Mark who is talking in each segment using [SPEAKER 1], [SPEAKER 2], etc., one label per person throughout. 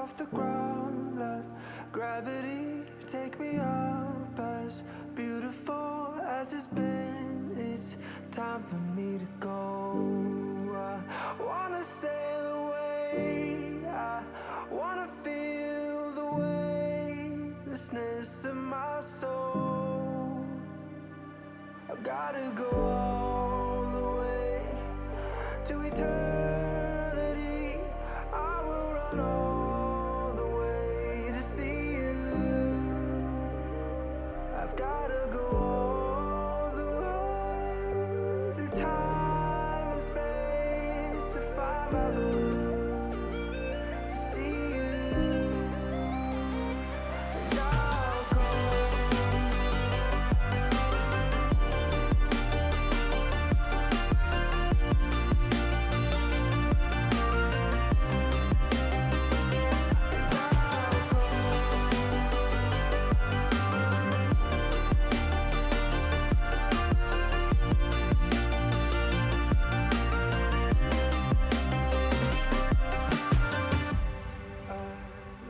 [SPEAKER 1] off the ground. Let gravity take me up. As beautiful as it's been, it's time for me to go. I wanna sail away. I wanna feel the weightlessness of my soul. I've gotta go all the way to eternity. I will run all the way to see you. I've gotta go all the way through time and space to find my voice, to see you. And I'll go.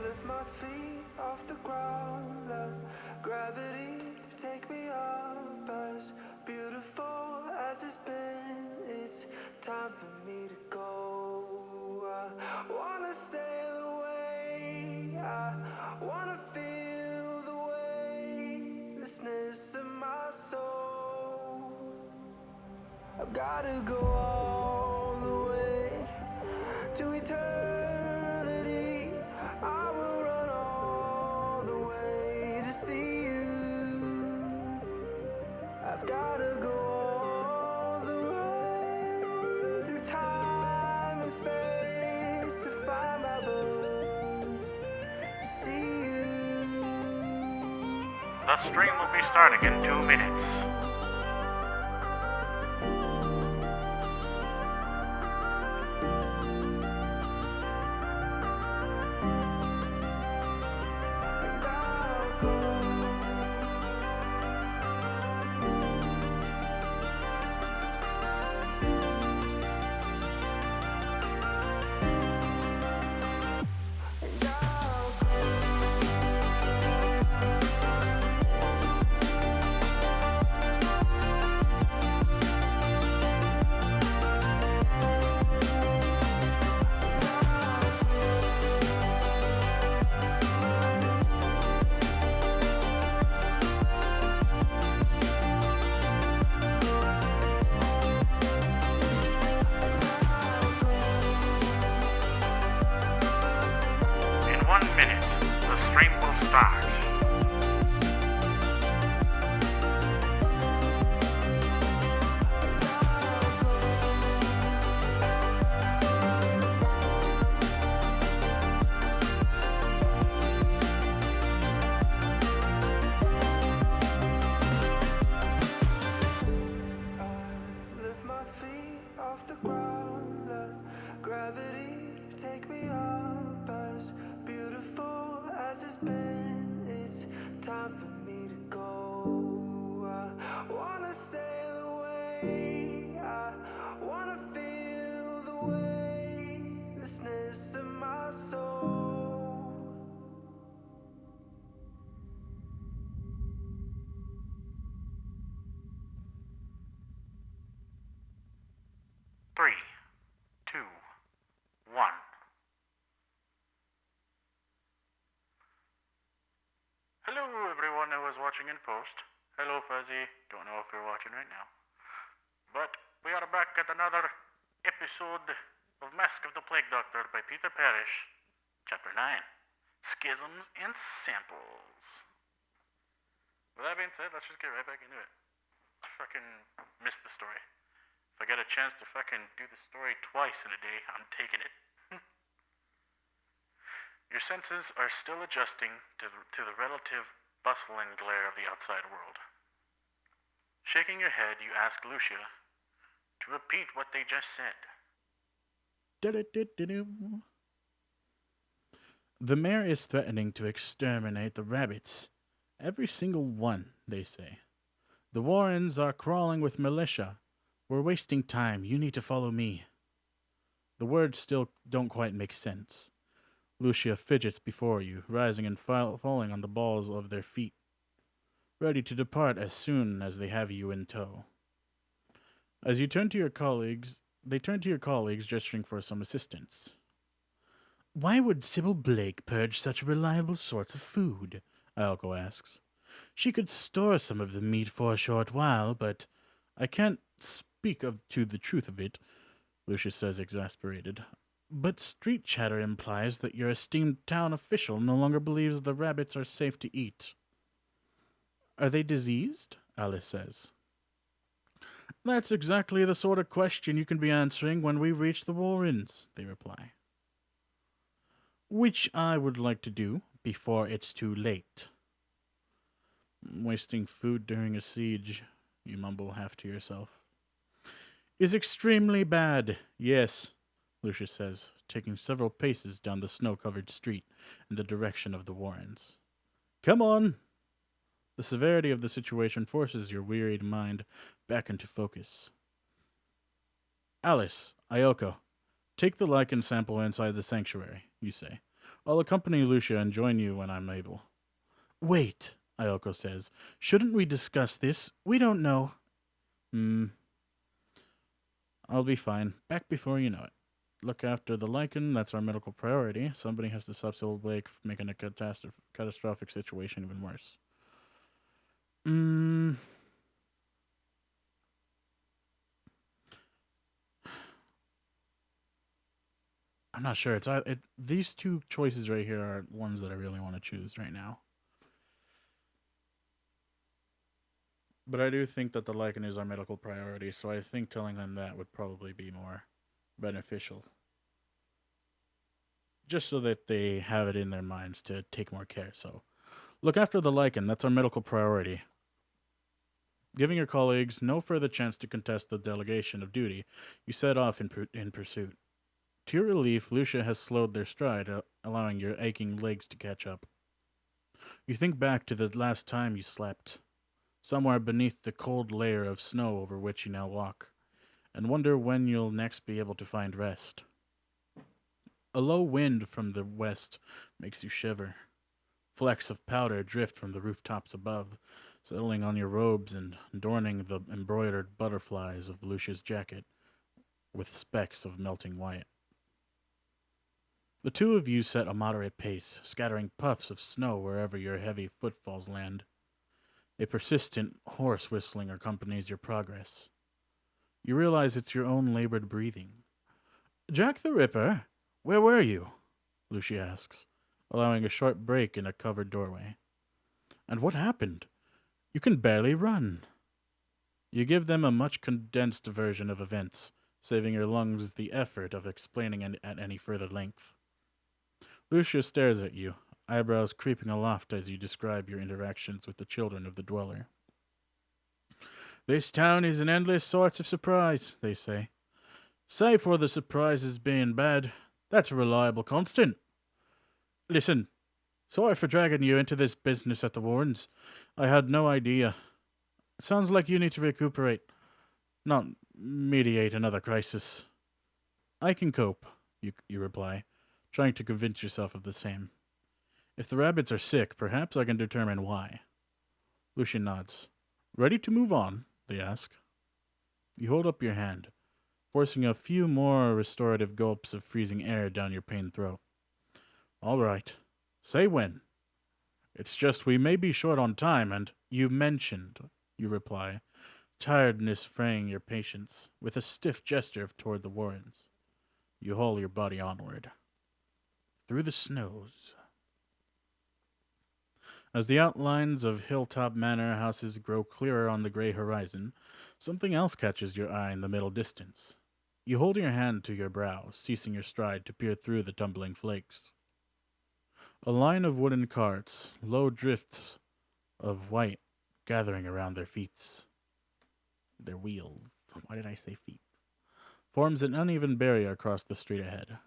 [SPEAKER 1] Lift my feet off the ground, let gravity take me up. As beautiful as it's been, it's time for me to go. I wanna sail away, I wanna feel the weightlessness of my soul. I've gotta go all the way to eternity. I will run all the way to see you. I've gotta go all the way through time and space to find my voice, to see you.
[SPEAKER 2] The stream will be starting in 2 minutes.
[SPEAKER 1] And I'll go. And I'll go.
[SPEAKER 2] In 1 minute, the stream will start.
[SPEAKER 1] Lift my feet off the ground, let gravity take me up. As beautiful as it's been, it's time for me to go. I wanna sail away, I wanna feel the weightlessness of my soul.
[SPEAKER 2] Three, two, one. Hello, everyone who is watching in post. Hello, Fuzzy. Don't know if you're watching right now. But we are back at another episode of Mask of the Plague Doctor by Peter Parrish, Chapter 9, Schisms and Samples. With that being said, let's just get right back into it. I fucking missed the story. If I get a chance to fucking do the story twice in a day, I'm taking it. Your senses are still adjusting to the relative bustle and glare of the outside world. Shaking your head, you ask Lucia to repeat what they just said.
[SPEAKER 3] The mayor is threatening to exterminate the rabbits. Every single one, they say. The Warrens are crawling with militia. We're wasting time. You need to follow me. The words still don't quite make sense. Lucia fidgets before you, rising and falling on the balls of their feet, ready to depart as soon as they have you in tow. As you turn to your colleagues, they turn to your colleagues, gesturing for some assistance. Why would Sybil Blake purge such reliable sorts of food? Ioko asks. She could store some of the meat for a short while, but I can't speak to the truth of it, Lucia says, exasperated. But street chatter implies that your esteemed town official no longer believes the rabbits are safe to eat. Are they diseased? Alice says. That's exactly the sort of question you can be answering when we reach the Warrens, they reply. Which I would like to do before it's too late. Wasting food during a siege, you mumble half to yourself. Is extremely bad, yes, Lucia says, taking several paces down the snow-covered street in the direction of the Warrens. Come on! The severity of the situation forces your wearied mind back into focus. Alice, Ioko, take the lichen sample inside the sanctuary, you say. I'll accompany Lucia and join you when I'm able. Wait, Ioko says. Shouldn't we discuss this? We don't know. I'll be fine. Back before you know it. Look after the lichen, that's our medical priority. Somebody has to stop Sybil Blake from making a catastrophic situation even worse. I'm not sure. These two choices right here are ones that I really want to choose right now. But I do think that the lichen is our medical priority, so I think telling them that would probably be more beneficial. Just so that they have it in their minds to take more care. So, look after the lichen. That's our medical priority. Giving your colleagues no further chance to contest the delegation of duty, you set off in pursuit. To your relief, Lucia has slowed their stride, allowing your aching legs to catch up. You think back to the last time you slept, somewhere beneath the cold layer of snow over which you now walk, and wonder when you'll next be able to find rest. A low wind from the west makes you shiver. Flecks of powder drift from the rooftops above, settling on your robes and adorning the embroidered butterflies of Lucia's jacket with specks of melting white. The two of you set a moderate pace, scattering puffs of snow wherever your heavy footfalls land. A persistent, hoarse whistling accompanies your progress. You realize it's your own labored breathing. Jack the Ripper, where were you? Lucia asks, allowing a short break in a covered doorway. And what happened? You can barely run. You give them a much condensed version of events, saving your lungs the effort of explaining at any further length. Lucia stares at you, eyebrows creeping aloft as you describe your interactions with the children of the dweller. This town is an endless source of surprise, they say. Save for the surprises being bad, that's a reliable constant. Listen, sorry for dragging you into this business at the Warrens. I had no idea. It sounds like you need to recuperate, not mediate another crisis. I can cope, you reply, trying to convince yourself of the same. If the rabbits are sick, perhaps I can determine why. Lucia nods. Ready to move on? They ask. You hold up your hand, forcing a few more restorative gulps of freezing air down your pained throat. All right. Say when. It's just we may be short on time, and you mentioned, you reply, tiredness fraying your patience, with a stiff gesture toward the Warrens. You haul your body onward. Through the snows. As the outlines of hilltop manor houses grow clearer on the gray horizon, something else catches your eye in the middle distance. You hold your hand to your brow, ceasing your stride to peer through the tumbling flakes. A line of wooden carts, low drifts of white, gathering around their feet. Their wheels. Why did I say feet? Forms an uneven barrier across the street ahead.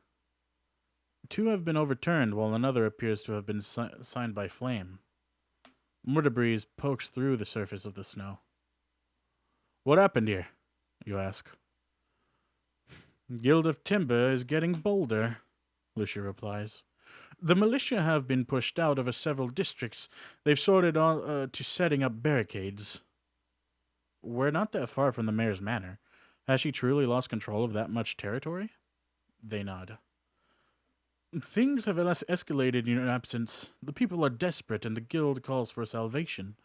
[SPEAKER 3] Two have been overturned, while another appears to have been signed by flame. More debris pokes through the surface of the snow. What happened here? You ask. Guild of Timber is getting bolder, Lucia replies. The militia have been pushed out of several districts. They've sorted on to setting up barricades. We're not that far from the mayor's manor. Has she truly lost control of that much territory? They nod. Things have escalated in your absence. The people are desperate, and the guild calls for salvation.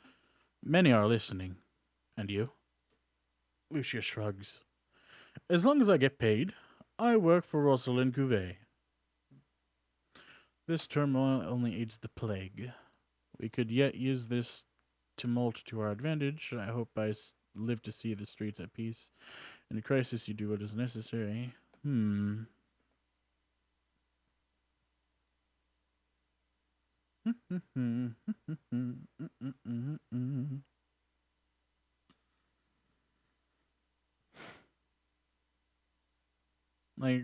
[SPEAKER 3] Many are listening. And you? Lucia shrugs. As long as I get paid, I work for Rosalind Gouvet. This turmoil only aids the plague. We could yet use this tumult to our advantage. I hope I live to see the streets at peace. In a crisis, you do what is necessary. Like,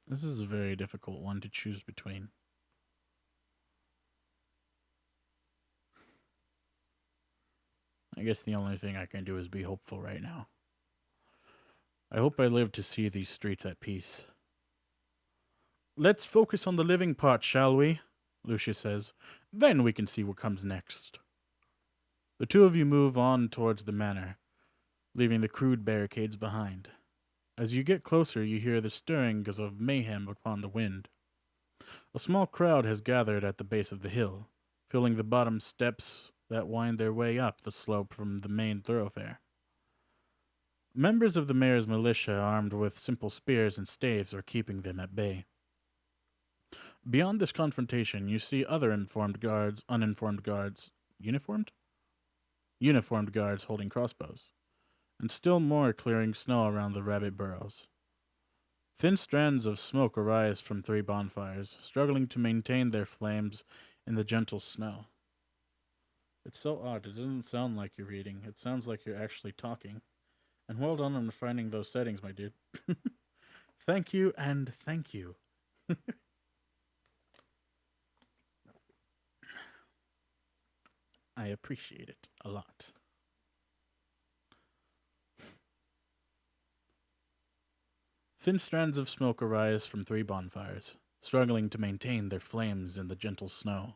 [SPEAKER 3] this is a very difficult one to choose between. I guess the only thing I can do is be hopeful right now. I hope I live to see these streets at peace. Let's focus on the living part, shall we? Lucia says. Then we can see what comes next. The two of you move on towards the manor, leaving the crude barricades behind. As you get closer, you hear the stirrings of mayhem upon the wind. A small crowd has gathered at the base of the hill, filling the bottom steps that wind their way up the slope from the main thoroughfare. Members of the mayor's militia, armed with simple spears and staves, are keeping them at bay. Beyond this confrontation, you see other uninformed guards holding crossbows, and still more clearing snow around the rabbit burrows. Thin strands of smoke arise from 3 bonfires, struggling to maintain their flames in the gentle snow. It's so odd. It doesn't sound like you're reading. It sounds like you're actually talking. And well done on finding those settings, my dude. Thank you and thank you. I appreciate it a lot. Thin strands of smoke arise from 3 bonfires, struggling to maintain their flames in the gentle snow.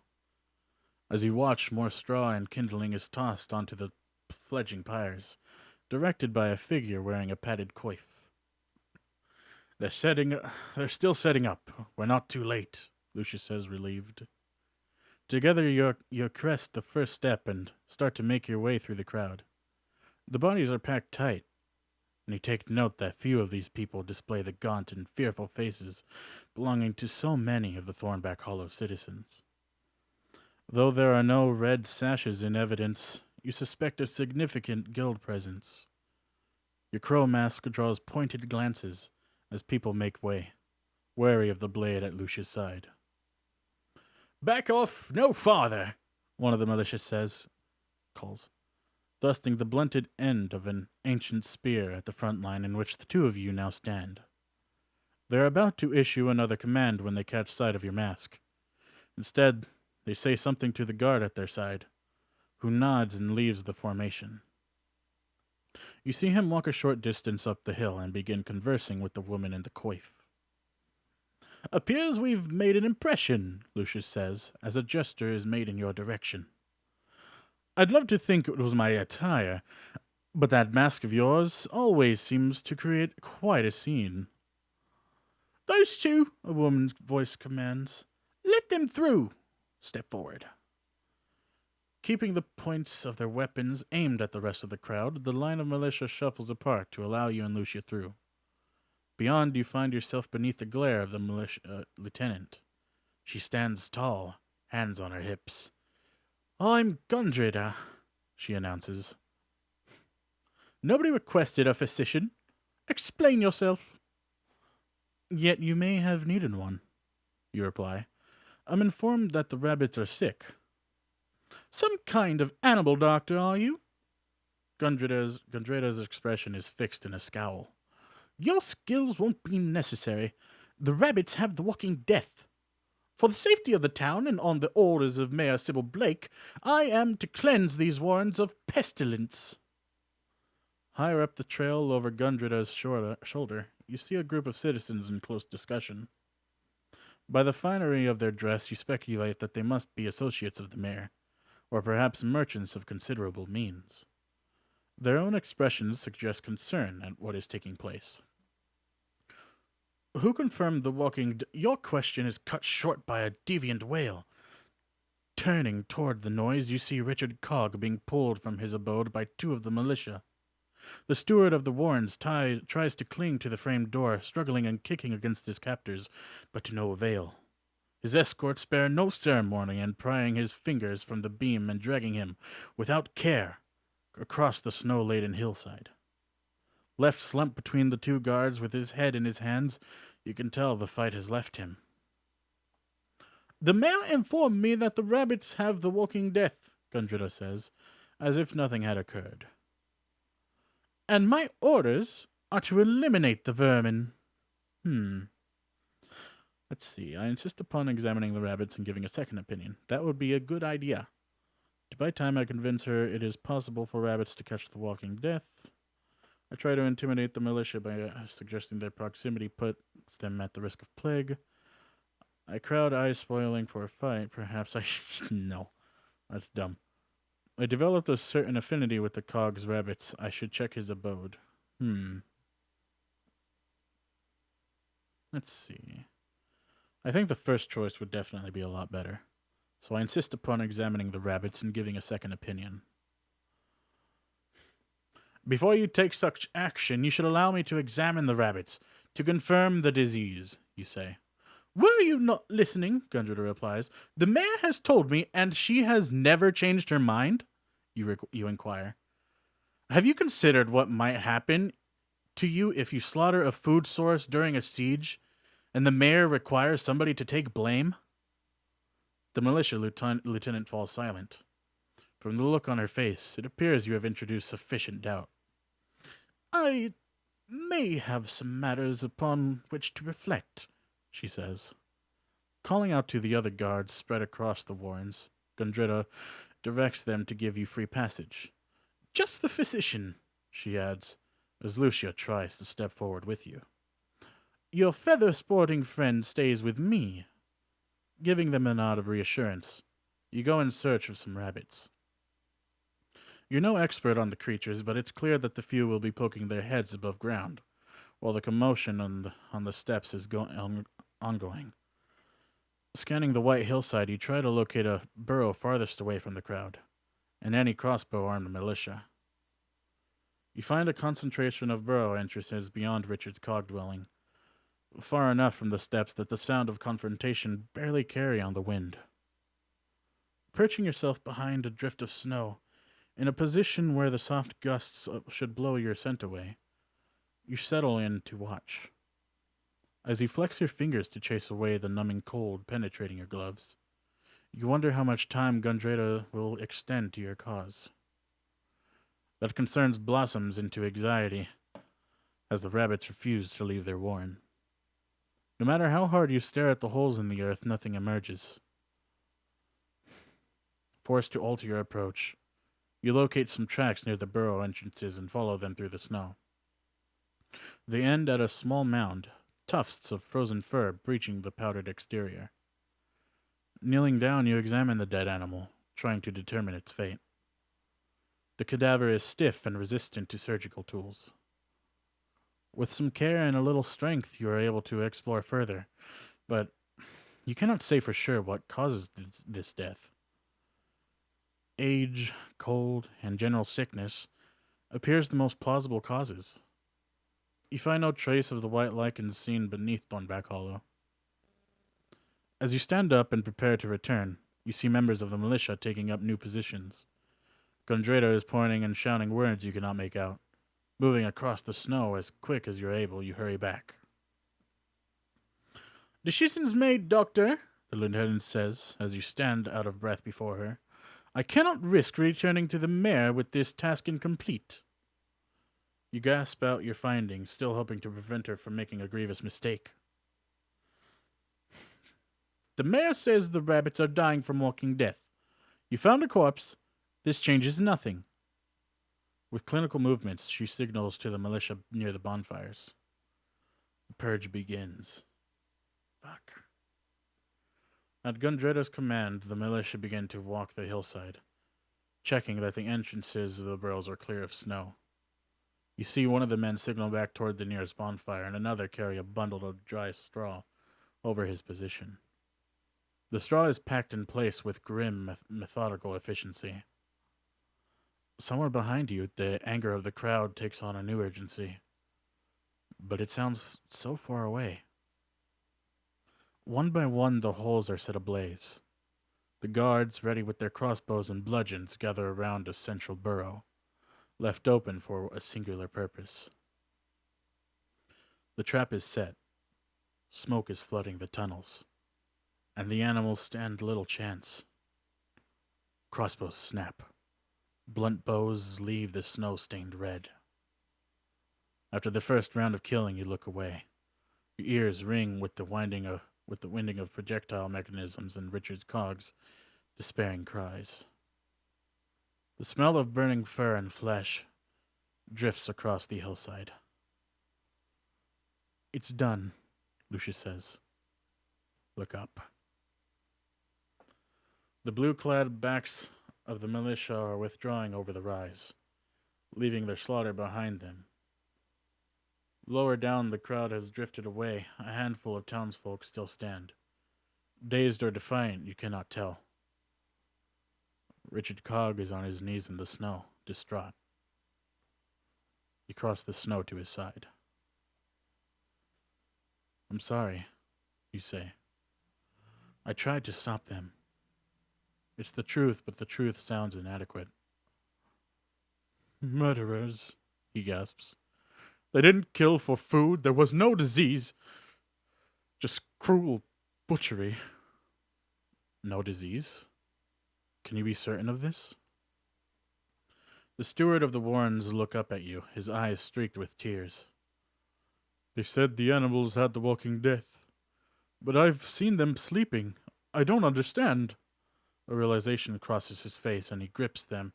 [SPEAKER 3] As you watch, more straw and kindling is tossed onto the fledging pyres, directed by a figure wearing a padded coif. They're still setting up. We're not too late, Lucia says, relieved. Together you crest the first step and start to make your way through the crowd. The bodies are packed tight, and you take note that few of these people display the gaunt and fearful faces belonging to so many of the Thornback Hollow citizens. Though there are no red sashes in evidence, you suspect a significant guild presence. Your crow mask draws pointed glances as people make way, wary of the blade at Lucia's side. Back off no farther, one of the militia calls, thrusting the blunted end of an ancient spear at the front line in which the two of you now stand. They're about to issue another command when they catch sight of your mask. Instead, they say something to the guard at their side, who nods and leaves the formation. You see him walk a short distance up the hill and begin conversing with the woman in the coif. Appears we've made an impression, Lucius says, as a gesture is made in your direction. I'd love to think it was my attire, but that mask of yours always seems to create quite a scene. Those two, a woman's voice commands. Let them through. Step forward. Keeping the points of their weapons aimed at the rest of the crowd, the line of militia shuffles apart to allow you and Lucia through. Beyond, you find yourself beneath the glare of the lieutenant. She stands tall, hands on her hips. I'm Gundrida, she announces. Nobody requested a physician. Explain yourself. Yet you may have needed one, you reply. I'm informed that the rabbits are sick. Some kind of animal doctor, are you? Gundrida's expression is fixed in a scowl. Your skills won't be necessary. The rabbits have the walking death. For the safety of the town and on the orders of Mayor Sybil Blake, I am to cleanse these warrens of pestilence. Higher up the trail over Gundrida's shoulder, you see a group of citizens in close discussion. By the finery of their dress, you speculate that they must be associates of the mayor, or perhaps merchants of considerable means. Their own expressions suggest concern at what is taking place. Who confirmed the Your question is cut short by a deviant wail. Turning toward the noise, you see Richard Cogg being pulled from his abode by two of the militia. The steward of the Warrens tries to cling to the framed door, struggling and kicking against his captors, but to no avail. His escorts spare no ceremony in prying his fingers from the beam and dragging him, without care, across the snow-laden hillside. Left slumped between the two guards with his head in his hands, you can tell the fight has left him. The mayor informed me that the rabbits have the walking death, Gundrita says, as if nothing had occurred. And my orders are to eliminate the vermin. Let's see. I insist upon examining the rabbits and giving a second opinion. That would be a good idea. To buy time, I convince her it is possible for rabbits to catch the walking death. I try to intimidate the militia by suggesting their proximity puts them at the risk of plague. I crowd eyes spoiling for a fight. Perhaps I should... No, that's dumb. I developed a certain affinity with the Cog's rabbits. I should check his abode. Let's see. I think the first choice would definitely be a lot better. So I insist upon examining the rabbits and giving a second opinion. Before you take such action, you should allow me to examine the rabbits, to confirm the disease, you say. Were you not listening? Gundrita replies. The mayor has told me, and she has never changed her mind? You inquire. Have you considered what might happen to you if you slaughter a food source during a siege, and the mayor requires somebody to take blame? The militia lieutenant falls silent. From the look on her face, it appears you have introduced sufficient doubt. I may have some matters upon which to reflect, she says. Calling out to the other guards spread across the warrens, Gundrita directs them to give you free passage. Just the physician, she adds, as Lucia tries to step forward with you. Your feather-sporting friend stays with me. Giving them a nod of reassurance, you go in search of some rabbits. You're no expert on the creatures, but it's clear that the few will be poking their heads above ground, while the commotion on the steps is ongoing. Scanning the white hillside, you try to locate a burrow farthest away from the crowd, and any crossbow-armed militia. You find a concentration of burrow entrances beyond Richard's cog dwelling, far enough from the steps that the sound of confrontation barely carry on the wind. Perching yourself behind a drift of snow, in a position where the soft gusts should blow your scent away, you settle in to watch. As you flex your fingers to chase away the numbing cold penetrating your gloves, you wonder how much time Gundrita will extend to your cause. That concerns blossoms into anxiety, as the rabbits refuse to leave their warren. No matter how hard you stare at the holes in the earth, nothing emerges. Forced to alter your approach, you locate some tracks near the burrow entrances and follow them through the snow. They end at a small mound, tufts of frozen fur breaching the powdered exterior. Kneeling down, you examine the dead animal, trying to determine its fate. The cadaver is stiff and resistant to surgical tools. With some care and a little strength, you are able to explore further, but you cannot say for sure what causes this death. Age, cold, and general sickness appears the most plausible causes. You find no trace of the white lichen seen beneath Thornback Hollow. As you stand up and prepare to return, you see members of the militia taking up new positions. Gundrita is pointing and shouting words you cannot make out. Moving across the snow as quick as you're able, you hurry back. Decision's made, Doctor, the lieutenant says, as you stand out of breath before her. I cannot risk returning to the mayor with this task incomplete. You gasp out your findings, still hoping to prevent her from making a grievous mistake. The mayor says the rabbits are dying from walking death. You found a corpse. This changes nothing. With clinical movements, she signals to the militia near the bonfires. The purge begins. Fuck. At Gundreda's command, the militia began to walk the hillside, checking that the entrances of the burrows are clear of snow. You see one of the men signal back toward the nearest bonfire, and another carry a bundle of dry straw over his position. The straw is packed in place with grim, methodical efficiency. Somewhere behind you, the anger of the crowd takes on a new urgency. But it sounds so far away. One by one, the holes are set ablaze. The guards, ready with their crossbows and bludgeons, gather around a central burrow, left open for a singular purpose. The trap is set. Smoke is flooding the tunnels, and the animals stand little chance. Crossbows snap. Blunt bows leave the snow-stained red. After the first round of killing, you look away. Your ears ring with the winding of projectile mechanisms and Richard's cogs' despairing cries. The smell of burning fur and flesh drifts across the hillside. It's done, Lucia says. Look up. The blue-clad backs of the militia are withdrawing over the rise, leaving their slaughter behind them. Lower down, the crowd has drifted away. A handful of townsfolk still stand. Dazed or defiant, you cannot tell. Richard Cogg is on his knees in the snow, distraught. You cross the snow to his side. I'm sorry, you say. I tried to stop them. It's the truth, but the truth sounds inadequate. Murderers, he gasps. They didn't kill for food. There was no disease. Just cruel butchery. No disease? Can you be certain of this? The steward of the Warrens look up at you, his eyes streaked with tears. They said the animals had the walking death. But I've seen them sleeping. I don't understand. A realization crosses his face, and he grips them.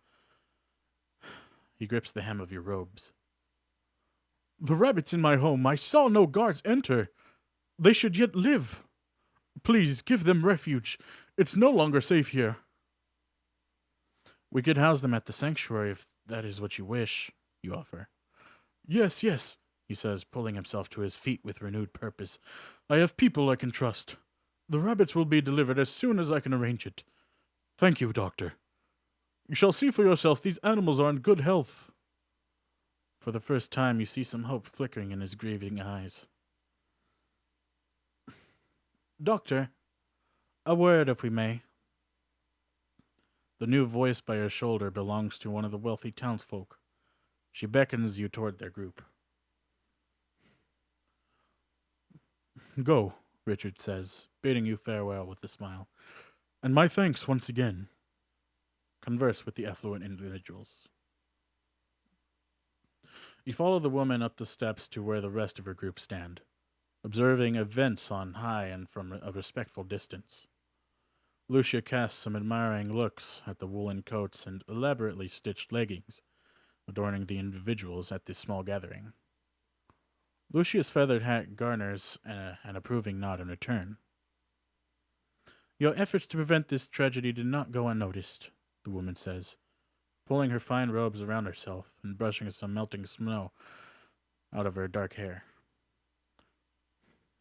[SPEAKER 3] He grips the hem of your robes. The rabbits in my home, I saw no guards enter. They should yet live. Please, give them refuge. It's no longer safe here. We could house them at the sanctuary if that is what you wish, you offer. Yes, he says, pulling himself to his feet with renewed purpose. I have people I can trust. The rabbits will be delivered as soon as I can arrange it. Thank you, Doctor. You shall see for yourself these animals are in good health. For the first time, you see some hope flickering in his grieving eyes. Doctor, a word, if we may. The new voice by her shoulder belongs to one of the wealthy townsfolk. She beckons you toward their group. Go, Richard says, bidding you farewell with a smile. And my thanks once again. Converse with the affluent individuals. You follow the woman up the steps to where the rest of her group stand, observing events on high and from a respectful distance. Lucia casts some admiring looks at the woolen coats and elaborately stitched leggings adorning the individuals at this small gathering. Lucia's feathered hat garners an approving nod in return. Your efforts to prevent this tragedy did not go unnoticed, the woman says, pulling her fine robes around herself and brushing some melting snow out of her dark hair.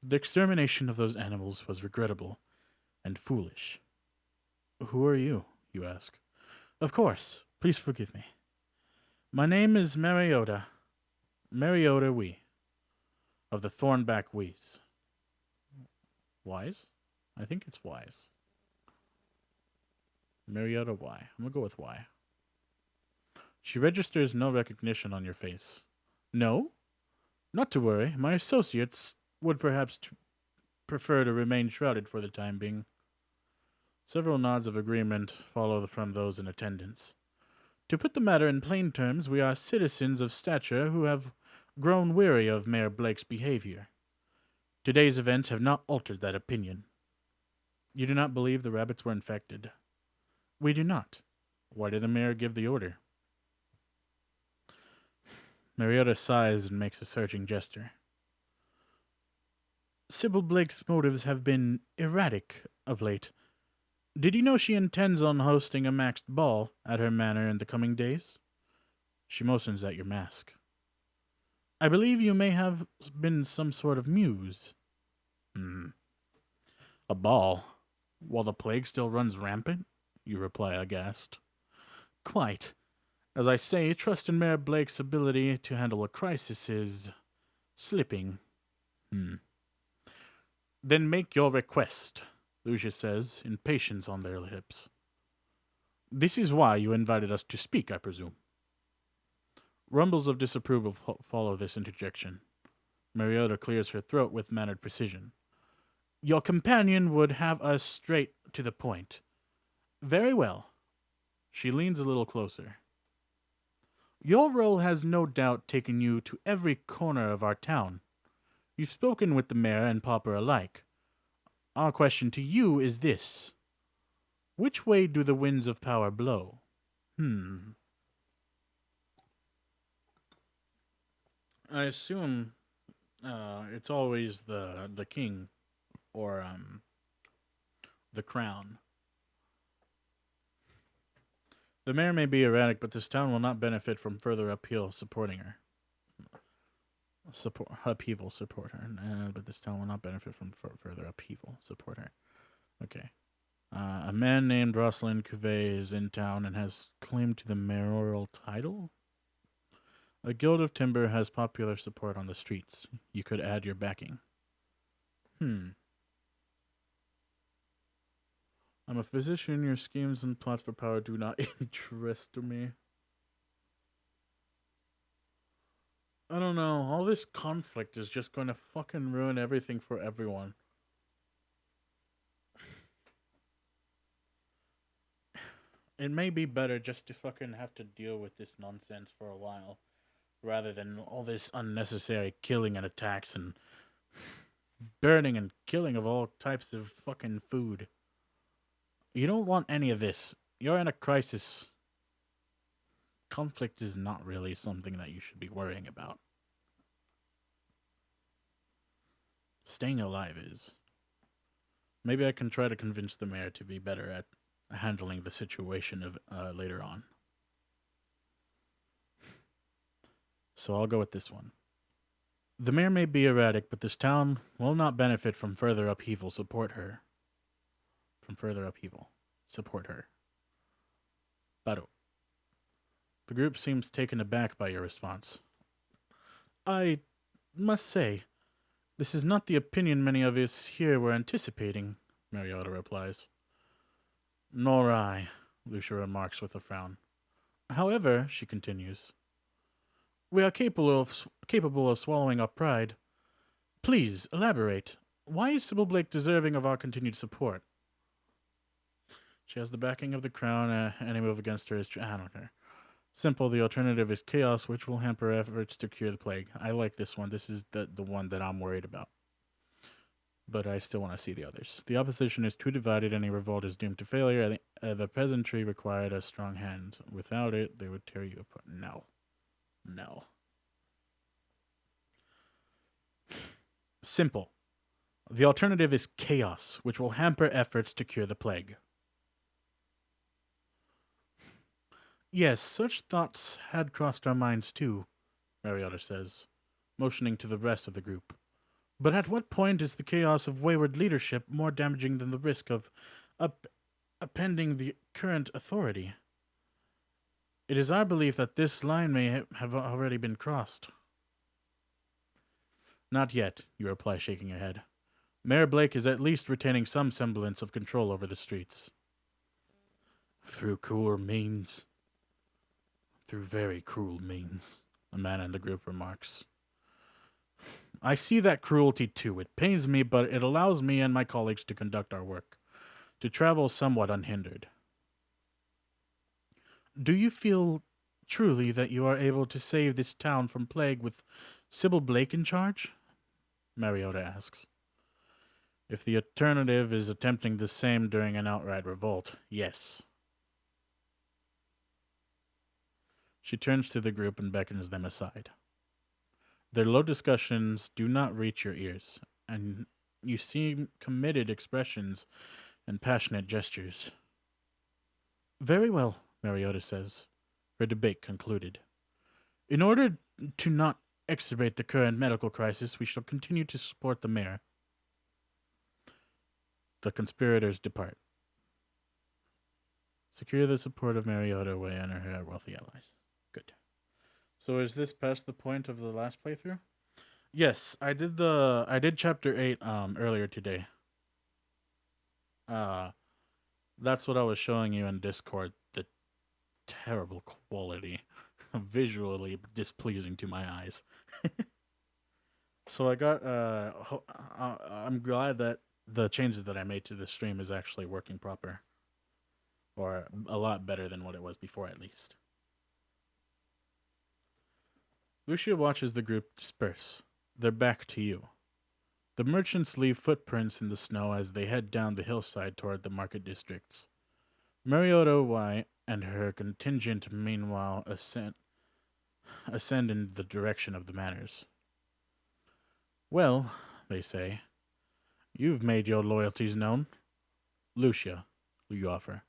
[SPEAKER 3] The extermination of those animals was regrettable and foolish. Who are you? You ask. Of course. Please forgive me. My name is Mariota Wee, of the Thornback Wees. Wise? I think it's wise. Mariota Y. I'm going to go with Y. She registers no recognition on your face. No? Not to worry. My associates would perhaps prefer to remain shrouded for the time being. Several nods of agreement follow from those in attendance. To put the matter in plain terms, we are citizens of stature who have grown weary of Mayor Blake's behavior. Today's events have not altered that opinion. You do not believe the rabbits were infected? We do not. Why did the mayor give the order? Mariota sighs and makes a searching gesture. Sybil Blake's motives have been erratic, of late. Did you know she intends on hosting a maxed ball at her manor in the coming days? She motions at your mask. I believe you may have been some sort of muse. Hmm. A ball? While the plague still runs rampant? You reply aghast. Quite. As I say, trust in Mayor Blake's ability to handle a crisis is slipping. Hmm. Then make your request, Lucia says, impatience on their lips. This is why you invited us to speak, I presume. Rumbles of disapproval follow this interjection. Mariota clears her throat with mannered precision. Your companion would have us straight to the point. Very well. She leans a little closer. Your role has no doubt taken you to every corner of our town. You've spoken with the mayor and pauper alike. Our question to you is this. Which way do the winds of power blow? I assume it's always the king or the crown. The mayor may be erratic, but this town will not benefit from further upheaval supporting her. Upheaval support her, but this town will not benefit from further upheaval support her. Okay. A man named Rosalind Cuvée is in town and has claim to the mayoral title. A guild of timber has popular support on the streets. You could add your backing. I'm a physician. Your schemes and plots for power do not interest me. I don't know. All this conflict is just going to fucking ruin everything for everyone. It may be better just to fucking have to deal with this nonsense for a while, rather than all this unnecessary killing and attacks and burning and killing of all types of fucking food. You don't want any of this. You're in a crisis. Conflict is not really something that you should be worrying about. Staying alive is. Maybe I can try to convince the mayor to be better at handling the situation of later on. So I'll go with this one. The mayor may be erratic, but this town will not benefit from further upheaval. Support her. Paro. The group seems taken aback by your response. I must say, this is not the opinion many of us here were anticipating, Mariota replies. Nor I, Lucia remarks with a frown. However, she continues, we are capable of swallowing our pride. Please, elaborate. Why is Sybil Blake deserving of our continued support? She has the backing of the crown. Any move against her is... I don't care. Simple, the alternative is chaos, which will hamper efforts to cure the plague. I like this one. This is the one that I'm worried about. But I still want to see the others. The opposition is too divided. Any revolt is doomed to failure. The peasantry required a strong hand. Without it, they would tear you apart. No. Simple. The alternative is chaos, which will hamper efforts to cure the plague. Yes, such thoughts had crossed our minds too, Mariota says, motioning to the rest of the group. But at what point is the chaos of wayward leadership more damaging than the risk of upending the current authority? It is our belief that this line may have already been crossed. Not yet, you reply, shaking your head. Mayor Blake is at least retaining some semblance of control over the streets. Through cruel means. Through very cruel means, a man in the group remarks. I see that cruelty too. It pains me, but it allows me and my colleagues to conduct our work, to travel somewhat unhindered. Do you feel truly that you are able to save this town from plague with Sybil Blake in charge? Mariota asks. If the alternative is attempting the same during an outright revolt, yes. She turns to the group and beckons them aside. Their low discussions do not reach your ears, and you see committed expressions and passionate gestures. Very well, Mariota says, her debate concluded. In order to not exacerbate the current medical crisis, we shall continue to support the mayor. The conspirators depart. Secure the support of Mariota away and her wealthy allies. Good. So is this past the point of the last playthrough? Yes, I did chapter 8 earlier today. That's what I was showing you in Discord. The terrible quality, visually displeasing to my eyes. So I got I'm glad that the changes that I made to the stream is actually working proper, or a lot better than what it was before, at least. Lucia watches the group disperse. They're back to you. The merchants leave footprints in the snow as they head down the hillside toward the market districts. Mariota Y and her contingent meanwhile ascend in the direction of the manors. Well, they say, you've made your loyalties known. Lucia, you offer.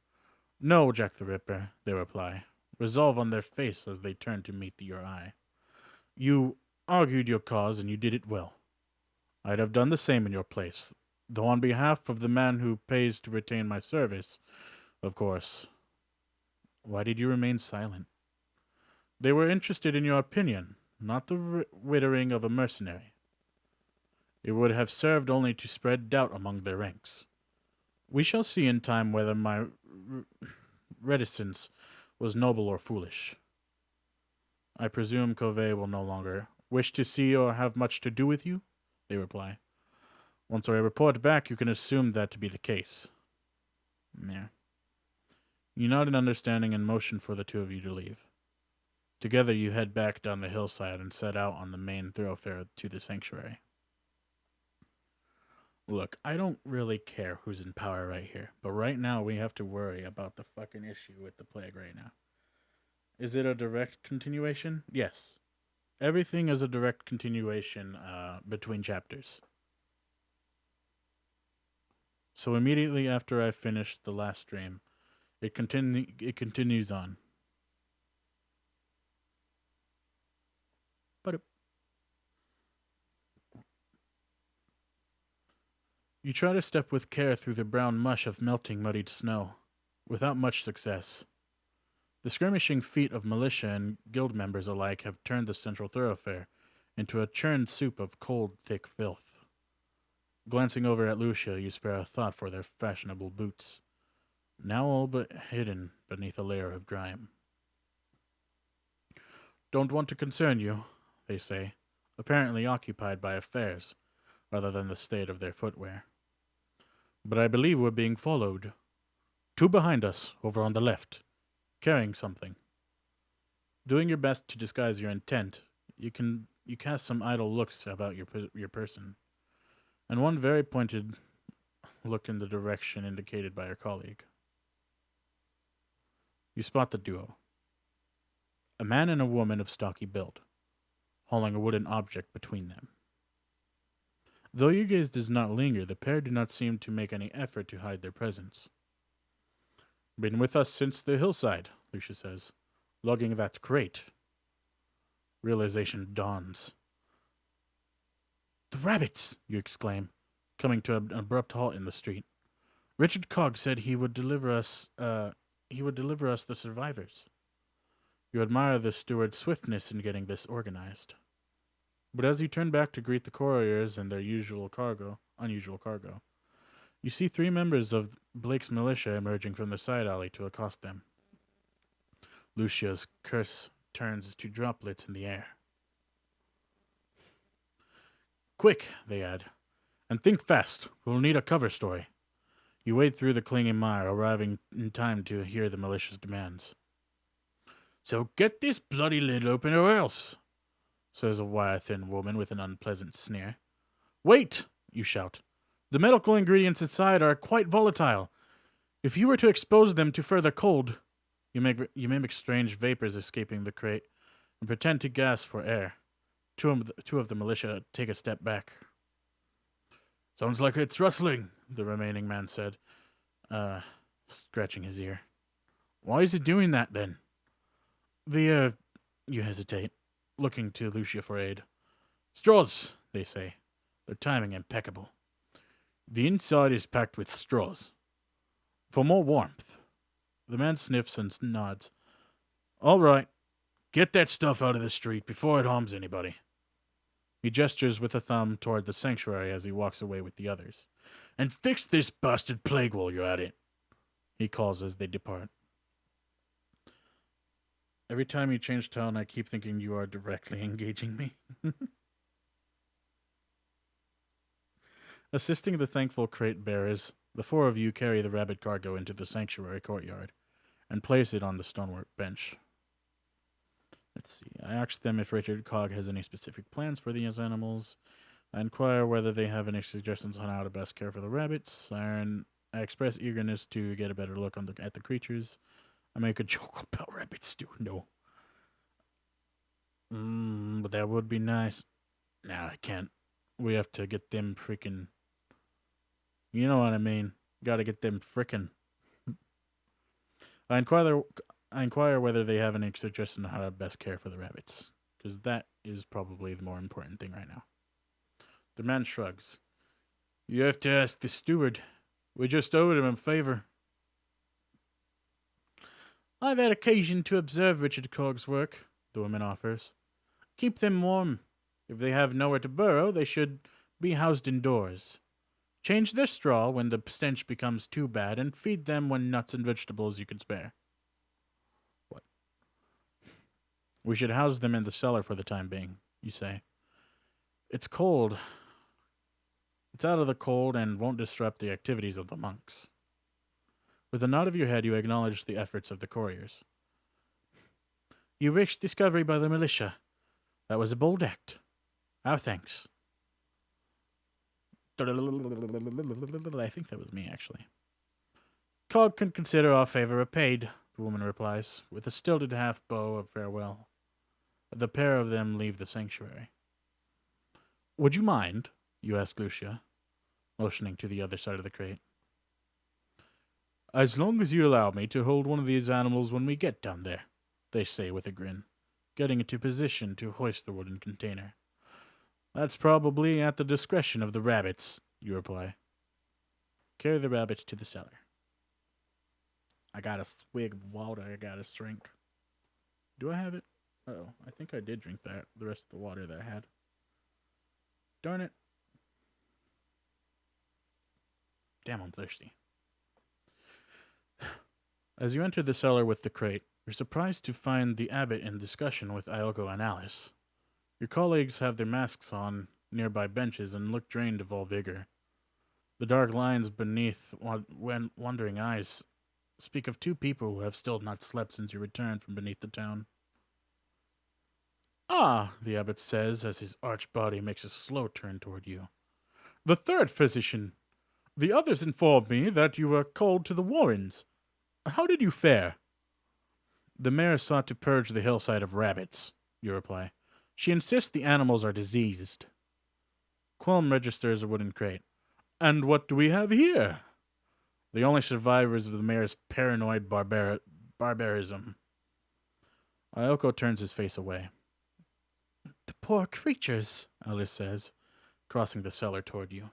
[SPEAKER 3] No, Jack the Ripper, they reply, resolve on their face as they turn to meet your eye. You argued your cause and you did it well. I'd have done the same in your place, though on behalf of the man who pays to retain my service, of course. Why did you remain silent? They were interested in your opinion, not the withering of a mercenary. It would have served only to spread doubt among their ranks. We shall see in time whether my reticence was noble or foolish. I presume Covey will no longer wish to see or have much to do with you, they reply. Once I report back, you can assume that to be the case. Yeah. You nod in understanding and motion for the two of you to leave. Together you head back down the hillside and set out on the main thoroughfare to the sanctuary. Look, I don't really care who's in power right here, but right now we have to worry about the fucking issue with the plague right now. Is it a direct continuation? Yes. Everything is a direct continuation between chapters. So immediately after I finished the last stream, it continues on. But you try to step with care through the brown mush of melting muddied snow, without much success. The skirmishing feet of militia and guild members alike have turned the central thoroughfare into a churned soup of cold, thick filth. Glancing over at Lucia, you spare a thought for their fashionable boots, now all but hidden beneath a layer of grime. Don't want to concern you, they say, apparently occupied by affairs, rather than the state of their footwear. But I believe we're being followed. Two behind us, over on the left, carrying something. Doing your best to disguise your intent, you cast some idle looks about your person, and one very pointed look in the direction indicated by your colleague. You spot the duo. A man and a woman of stocky build, hauling a wooden object between them. Though your gaze does not linger, the pair do not seem to make any effort to hide their presence. Been with us since the hillside, Lucia says, lugging that crate. Realization dawns. The rabbits, you exclaim, coming to an abrupt halt in the street. Richard Cogg said he would deliver us the survivors. You admire the steward's swiftness in getting this organized. But as you turn back to greet the couriers and their unusual cargo, you see three members of Blake's militia emerging from the side alley to accost them. Lucia's curse turns to droplets in the air. Quick, they add, and think fast. We'll need a cover story. You wade through the clinging mire, arriving in time to hear the militia's demands. So get this bloody lid open or else, says a wire thin woman with an unpleasant sneer. Wait, you shout. The medical ingredients inside are quite volatile. If you were to expose them to further cold, you mimic strange vapors escaping the crate and pretend to gasp for air. Two of the militia take a step back. Sounds like it's rustling, the remaining man said. scratching his ear. Why is it doing that then? You hesitate, looking to Lucia for aid. Straws, they say. Their timing impeccable. The inside is packed with straws. For more warmth. The man sniffs and nods. All right. Get that stuff out of the street before it harms anybody. He gestures with a thumb toward the sanctuary as he walks away with the others. And fix this bastard plague while you're at it, he calls as they depart. Every time you change tone, I keep thinking you are directly engaging me. Assisting the thankful crate bearers, the four of you carry the rabbit cargo into the sanctuary courtyard and place it on the stonework bench. Let's see. I ask them if Richard Cog has any specific plans for these animals. I inquire whether they have any suggestions on how to best care for the rabbits. I express eagerness to get a better look at the creatures. I make a joke about rabbits too. No. But that would be nice. Nah, I can't. We have to get them freaking... You know what I mean. Gotta get them frickin'. I inquire whether they have any suggestion on how to best care for the rabbits, because that is probably the more important thing right now. The man shrugs. You have to ask the steward. We just owed him a favor. I've had occasion to observe Richard Cog's work, the woman offers. Keep them warm. If they have nowhere to burrow, they should be housed indoors. Change their straw when the stench becomes too bad, and feed them when nuts and vegetables you can spare. What? We should house them in the cellar for the time being, you say. It's cold. It's out of the cold and won't disrupt the activities of the monks. With a nod of your head, you acknowledge the efforts of the couriers. You risked discovery by the militia. That was a bold act. Our thanks. I think that was me, actually. Cog can consider our favor repaid, the woman replies, with a stilted half-bow of farewell. The pair of them leave the sanctuary. Would you mind, you ask Lucia, motioning to the other side of the crate. As long as you allow me to hold one of these animals when we get down there, they say with a grin, getting into position to hoist the wooden container. That's probably at the discretion of the rabbits, you reply. Carry the rabbits to the cellar. I got a swig of water I gotta drink. Do I have it? Uh-oh, I think I did drink the rest of the water that I had. Darn it. Damn, I'm thirsty. As you enter the cellar with the crate, you're surprised to find the abbot in discussion with Ioko and Alice. Your colleagues have their masks on nearby benches and look drained of all vigor. The dark lines beneath wandering eyes speak of two people who have still not slept since your return from beneath the town. Ah, the abbot says as his arched body makes a slow turn toward you. The third physician. The others informed me that you were called to the Warrens. How did you fare? The mayor sought to purge the hillside of rabbits, you reply. She insists the animals are diseased. Quilm registers a wooden crate. And what do we have here? The only survivors of the mayor's paranoid barbarism. Ioko turns his face away. The poor creatures, Alice says, crossing the cellar toward you.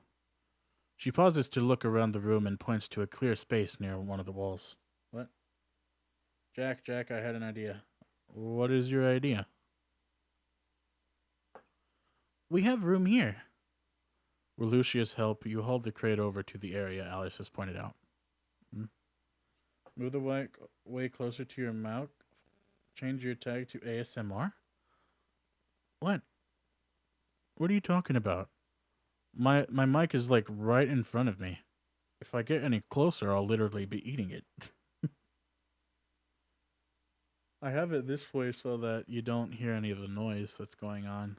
[SPEAKER 3] She pauses to look around the room and points to a clear space near one of the walls. What? Jack, I had an idea. What is your idea? We have room here. With Lucia's help, you haul the crate over to the area Alice has pointed out. Move the mic way closer to your mouth. Change your tag to ASMR. What? What are you talking about? My mic is like right in front of me. If I get any closer, I'll literally be eating it. I have it this way so that you don't hear any of the noise that's going on.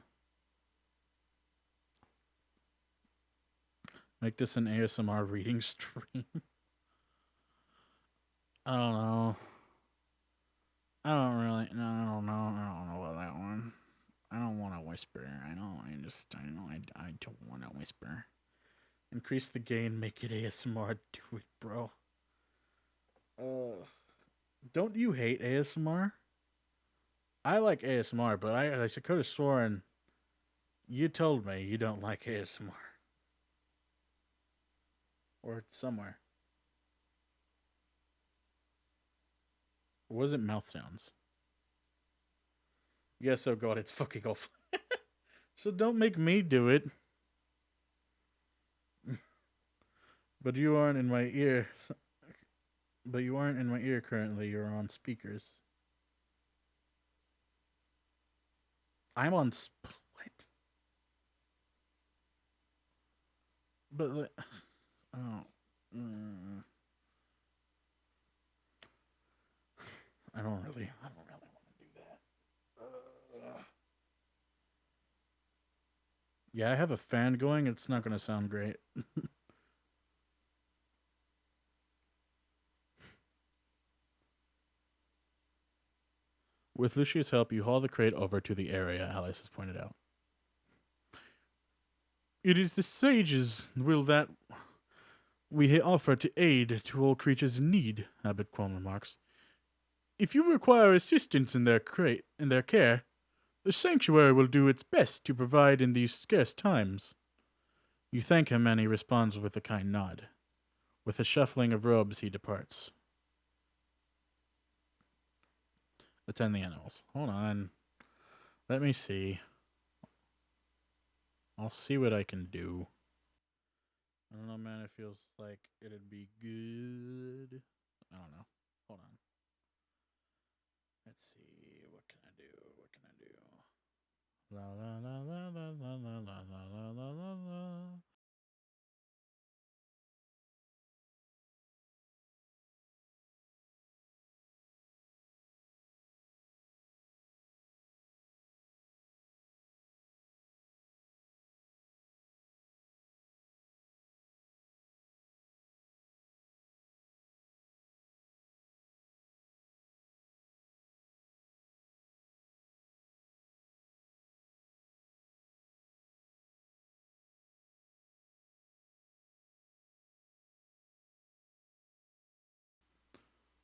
[SPEAKER 3] Make this an ASMR reading stream. I don't know. I don't know about that one. I don't want to whisper. I don't want to whisper. Increase the gain, make it ASMR. Do it, bro. Don't you hate ASMR? I like ASMR, but I could have sworn you told me you don't like ASMR. Or it's somewhere. Or was it mouth sounds? Yes, oh god, it's fucking awful. So don't make me do it. But you aren't in my ear. But you aren't in my ear currently. You're on speakers. I'm on what? But oh, mm, I don't really want to do that. Yeah, I have a fan going. It's not going to sound great. With Lucia's help, you haul the crate over to the area Alice has pointed out. It is the sage's will that we offer to aid to all creatures in need, Abbot Qualm remarks. If you require assistance in their care, the sanctuary will do its best to provide in these scarce times. You thank him, and he responds with a kind nod. With a shuffling of robes, he departs. Attend the animals. Hold on. Let me see. I'll see what I can do. I don't know, man. It feels like it'd be good. I don't know. Hold on. Let's see. What can I do? What can I do? La la la la la la la la la la la la.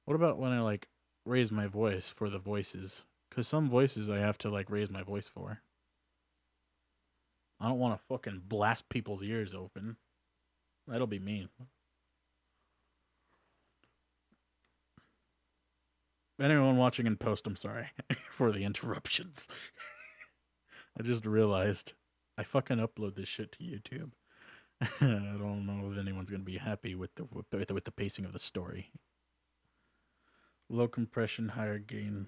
[SPEAKER 3] What about when I raise my voice for the voices? Because some voices I have to raise my voice for. I don't want to fucking blast people's ears open. That'll be mean. Anyone watching in post, I'm sorry for the interruptions. I just realized I fucking upload this shit to YouTube. I don't know if anyone's gonna be happy with the pacing of the story. Low compression, higher gain.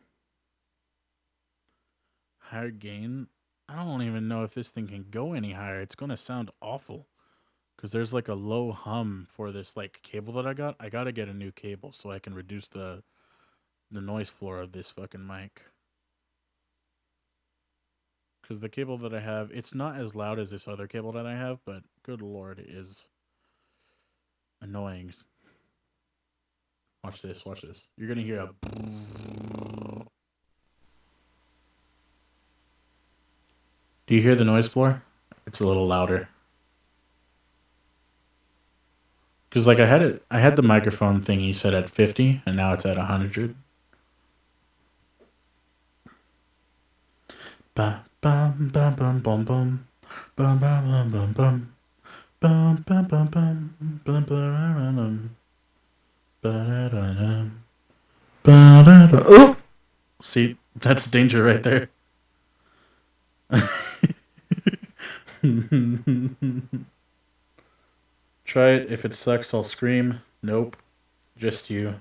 [SPEAKER 3] Higher gain? I don't even know if this thing can go any higher. It's gonna sound awful. Because there's a low hum for this cable that I got. I gotta get a new cable so I can reduce the noise floor of this fucking mic. Because the cable that I have, it's not as loud as this other cable that I have, but good lord, it is annoying. Watch this. You're gonna hear a... Do you hear the noise floor? It's a little louder. Because I had the microphone thingy set at 50, and now it's at 100. Ba bum bum bum bum bum bum bum bum bum bum bum bum bum bum bum bum bum. Oh, see, that's danger right there. Try it. If it sucks, I'll scream. Nope, just you.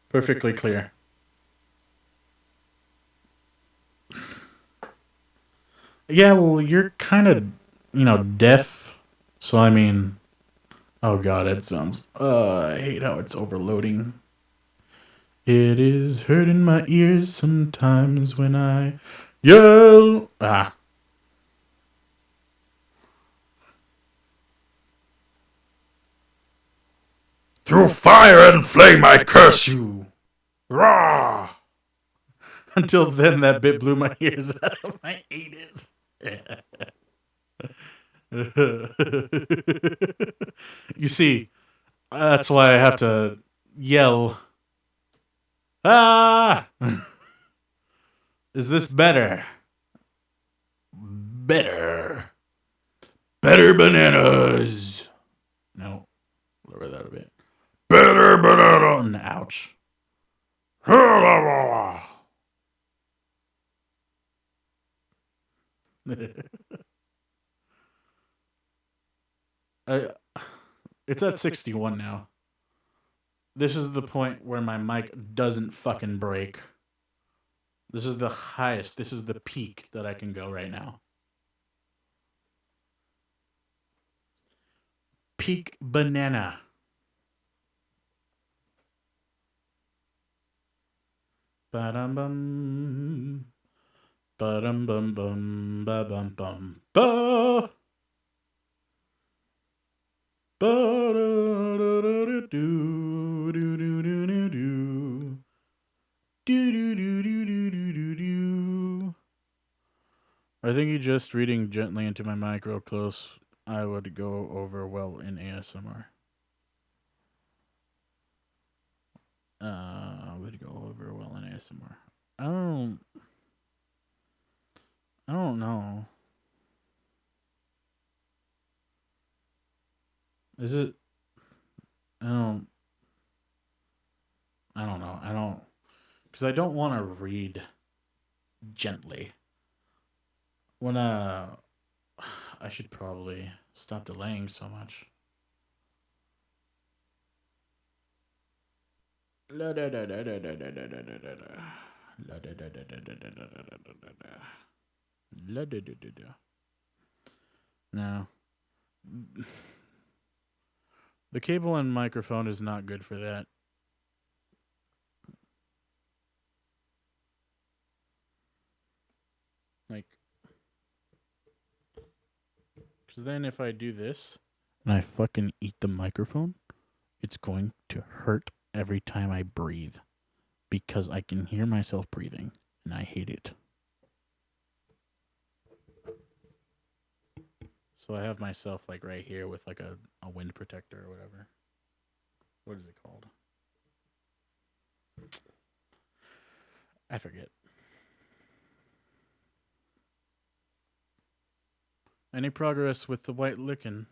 [SPEAKER 3] Perfectly clear. Yeah, well, you're kind of, deaf. So, I mean... Oh, God, it sounds... I hate how it's overloading. It is hurting my ears sometimes when I yell. Ah. Through fire and flame I curse you. Rah! Until then, that bit blew my ears out of my anus. You see, that's why I have to yell, "Ah! Is this better? Better. Better bananas." No, lower that a bit. Better banana. Ouch. I, it's at 61 now. This is the point where my mic doesn't fucking break. This is the highest. This is the peak that I can go right now. Peak banana. Ba-dum bum. Ba-dum bum bum. Ba-bum bum. Ba. Ba-da-da-da-da-do. Do-do-do-do-do-do-do-do. I think you just reading gently into my mic real close. I would go over well in ASMR. Would go over well in ASMR. I don't know. Is it? I don't. I don't know. I don't. Because I don't want to read gently. When I should probably stop delaying so much. No. The cable and microphone is not good for that. Like, because then if I do this and I fucking eat the microphone, it's going to hurt every time I breathe because I can hear myself breathing and I hate it. So I have myself like right here with like a wind protector or whatever. What is it called? I forget. Any progress with the white lichen,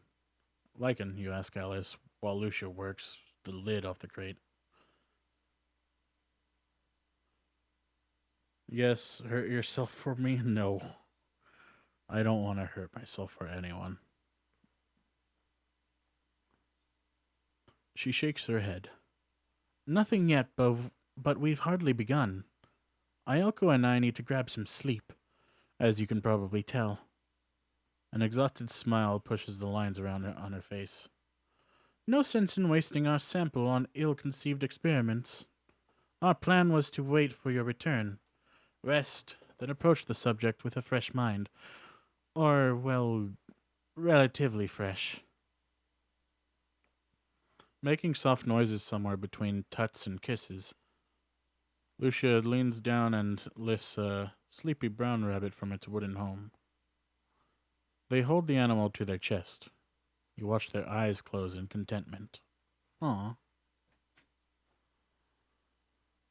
[SPEAKER 3] you ask Alice, while Lucia works the lid off the crate. Yes, hurt yourself for me? No. I don't want to hurt myself for anyone. She shakes her head. Nothing yet, but we've hardly begun. Ayoko and I need to grab some sleep, as you can probably tell. An exhausted smile pushes the lines around on her face. No sense in wasting our sample on ill-conceived experiments. Our plan was to wait for your return, rest, then approach the subject with a fresh mind. Or, well, relatively fresh. Making soft noises somewhere between tuts and kisses, Lucia leans down and lifts a sleepy brown rabbit from its wooden home. They hold the animal to their chest. You watch their eyes close in contentment. Aw.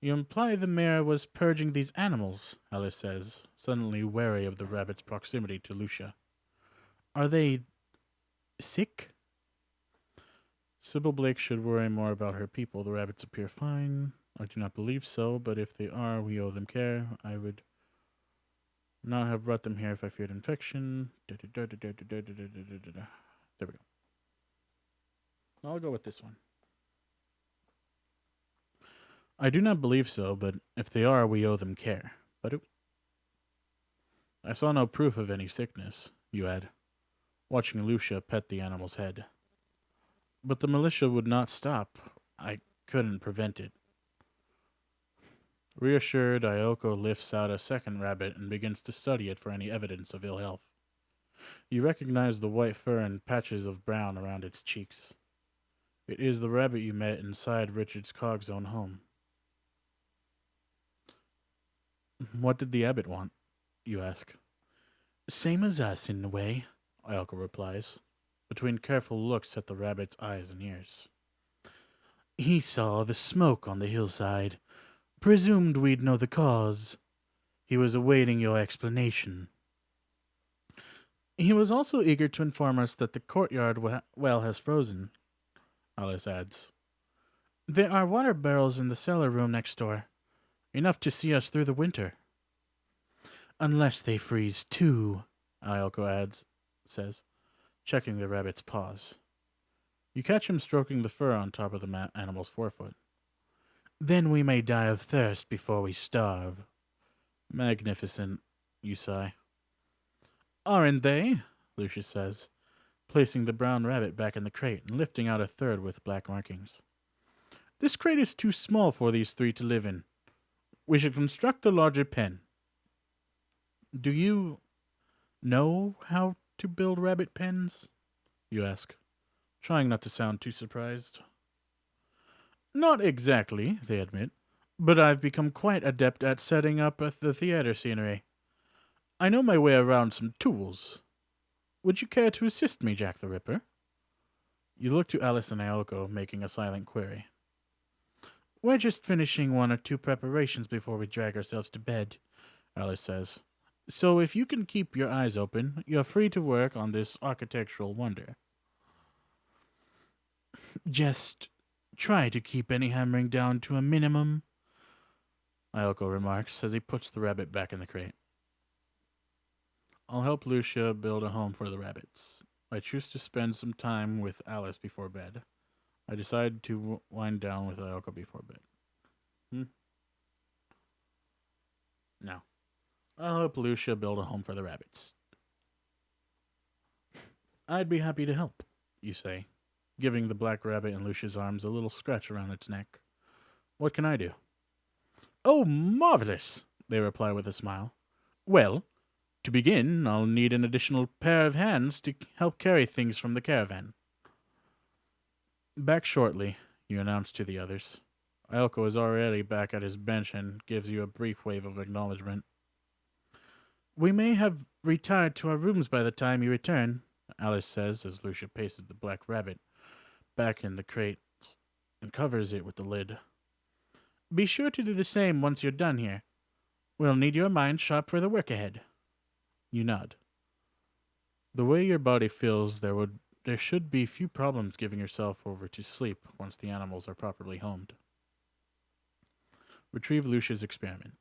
[SPEAKER 3] You imply the mayor was purging these animals, Alice says, suddenly wary of the rabbit's proximity to Lucia. Are they sick? Sybil Blake should worry more about her people. The rabbits appear fine. I do not believe so, but if they are, we owe them care. I would not have brought them here if I feared infection. There we go. I'll go with this one. I do not believe so, but if they are, we owe them care. But I saw no proof of any sickness, you add, watching Lucia pet the animal's head. But the militia would not stop. I couldn't prevent it. Reassured, Ayoko lifts out a second rabbit and begins to study it for any evidence of ill health. You recognize the white fur and patches of brown around its cheeks. It is the rabbit you met inside Richard Cogg's own home. What did the abbot want? You ask. Same as us, in a way, Ayoko replies, between careful looks at the rabbit's eyes and ears. He saw the smoke on the hillside, presumed we'd know the cause. He was awaiting your explanation. He was also eager to inform us that the courtyard well has frozen, Alice adds. There are water barrels in the cellar room next door, enough to see us through the winter. Unless they freeze too, Ayoko says, checking the rabbit's paws. You catch him stroking the fur on top of the animal's forefoot. Then we may die of thirst before we starve. Magnificent, you sigh. Aren't they? Lucius says, placing the brown rabbit back in the crate and lifting out a third with black markings. This crate is too small for these three to live in. We should construct a larger pen. Do you know how to build rabbit pens? You ask, trying not to sound too surprised. Not exactly, they admit, but I've become quite adept at setting up the theater scenery. I know my way around some tools. Would you care to assist me, Jack the Ripper? You look to Alice and Ayoko, making a silent query. We're just finishing 1 or 2 preparations before we drag ourselves to bed, Alice says. So if you can keep your eyes open, you're free to work on this architectural wonder. Just try to keep any hammering down to a minimum, Ayoko remarks as he puts the rabbit back in the crate. I'll help Lucia build a home for the rabbits. I choose to spend some time with Alice before bed. I decide to wind down with Ayoko before bed. No. I'll help Lucia build a home for the rabbits. I'd be happy to help, you say, giving the black rabbit in Lucia's arms a little scratch around its neck. What can I do? Oh, marvelous, they reply with a smile. Well, to begin, I'll need an additional pair of hands to help carry things from the caravan. Back shortly, you announce to the others. Ayoko is already back at his bench and gives you a brief wave of acknowledgement. We may have retired to our rooms by the time you return, Alice says as Lucia paces the black rabbit back in the crate and covers it with the lid. Be sure to do the same once you're done here. We'll need your mind sharp for the work ahead. You nod. The way your body feels, there should be few problems giving yourself over to sleep once the animals are properly homed. Retrieve Lucia's equipment.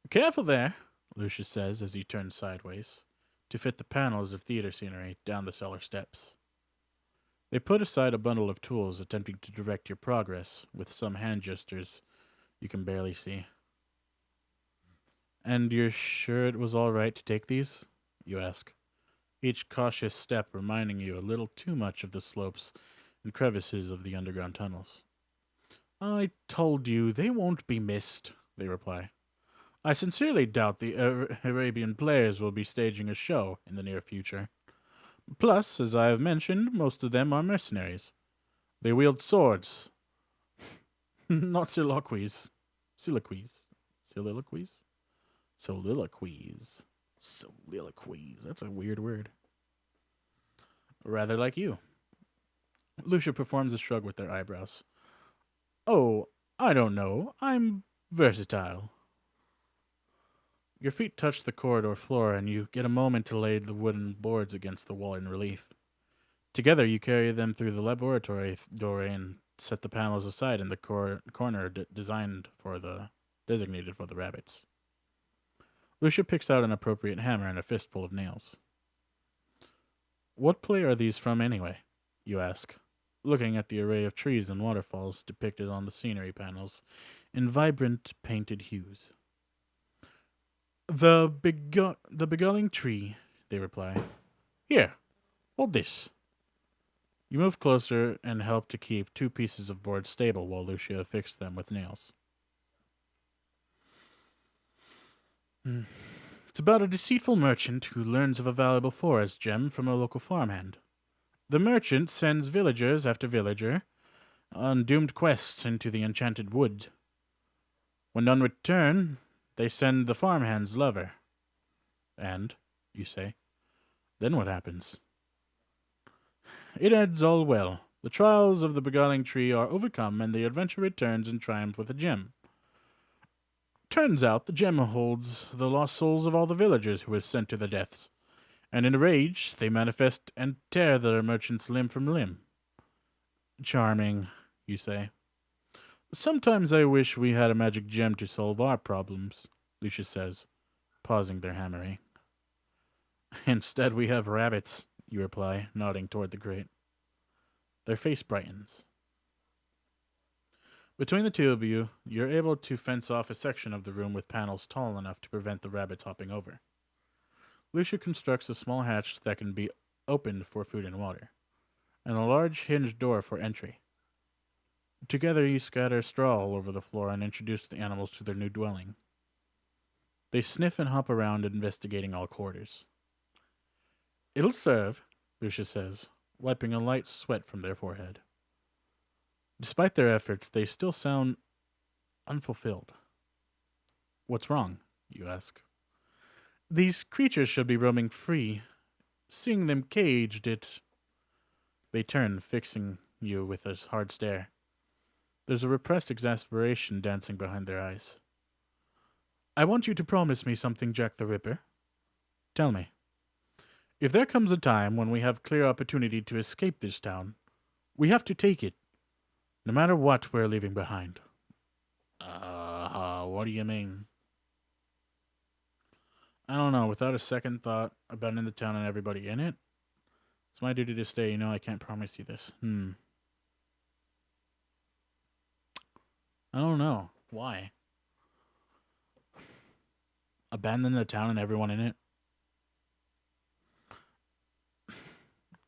[SPEAKER 3] Careful there, Lucius says as he turns sideways to fit the panels of theater scenery down the cellar steps. They put aside a bundle of tools, attempting to direct your progress with some hand gestures you can barely see. And you're sure it was all right to take these? You ask, each cautious step reminding you a little too much of the slopes and crevices of the underground tunnels. I told you they won't be missed, they reply. I sincerely doubt the Arabian players will be staging a show in the near future. Plus, as I have mentioned, most of them are mercenaries. They wield swords. Not soliloquies. Soliloquies. That's a weird word. Rather like you. Lucia performs a shrug with their eyebrows. Oh, I don't know. I'm versatile. Your feet touch the corridor floor, and you get a moment to lay the wooden boards against the wall in relief. Together, you carry them through the laboratory doorway and set the panels aside in the corner designated for the rabbits. Lucia picks out an appropriate hammer and a fistful of nails. What play are these from, anyway? You ask, looking at the array of trees and waterfalls depicted on the scenery panels in vibrant painted hues. The beguiling tree, they reply. Here, hold this. You move closer and help to keep 2 pieces of board stable while Lucia affixes them with nails. It's about a deceitful merchant who learns of a valuable forest gem from a local farmhand. The merchant sends villagers after villager on doomed quests into the enchanted wood. When none return, they send the farmhand's lover. And, you say, then what happens? It ends all well. The trials of the beguiling tree are overcome, and the adventure returns in triumph with a gem. Turns out the gem holds the lost souls of all the villagers who were sent to their deaths, and in a rage they manifest and tear the merchants limb from limb. Charming, you say. Sometimes I wish we had a magic gem to solve our problems, Lucius says, pausing their hammering. Instead we have rabbits, you reply, nodding toward the grate. Their face brightens. Between the two of you, you're able to fence off a section of the room with panels tall enough to prevent the rabbits hopping over. Lucia constructs a small hatch that can be opened for food and water, and a large hinged door for entry. Together you scatter straw all over the floor and introduce the animals to their new dwelling. They sniff and hop around, investigating all quarters. It'll serve, Lucia says, wiping a light sweat from their forehead. Despite their efforts, they still sound unfulfilled. What's wrong? You ask. These creatures should be roaming free. Seeing them caged, They turn, fixing you with a hard stare. There's a repressed exasperation dancing behind their eyes. I want you to promise me something, Jack the Ripper. Tell me. If there comes a time when we have clear opportunity to escape this town, we have to take it, no matter what we're leaving behind. What do you mean? I don't know. Without a second thought, abandoning the town and everybody in it? It's my duty to stay. You know I can't promise you this. I don't know. Why? Abandon the town and everyone in it?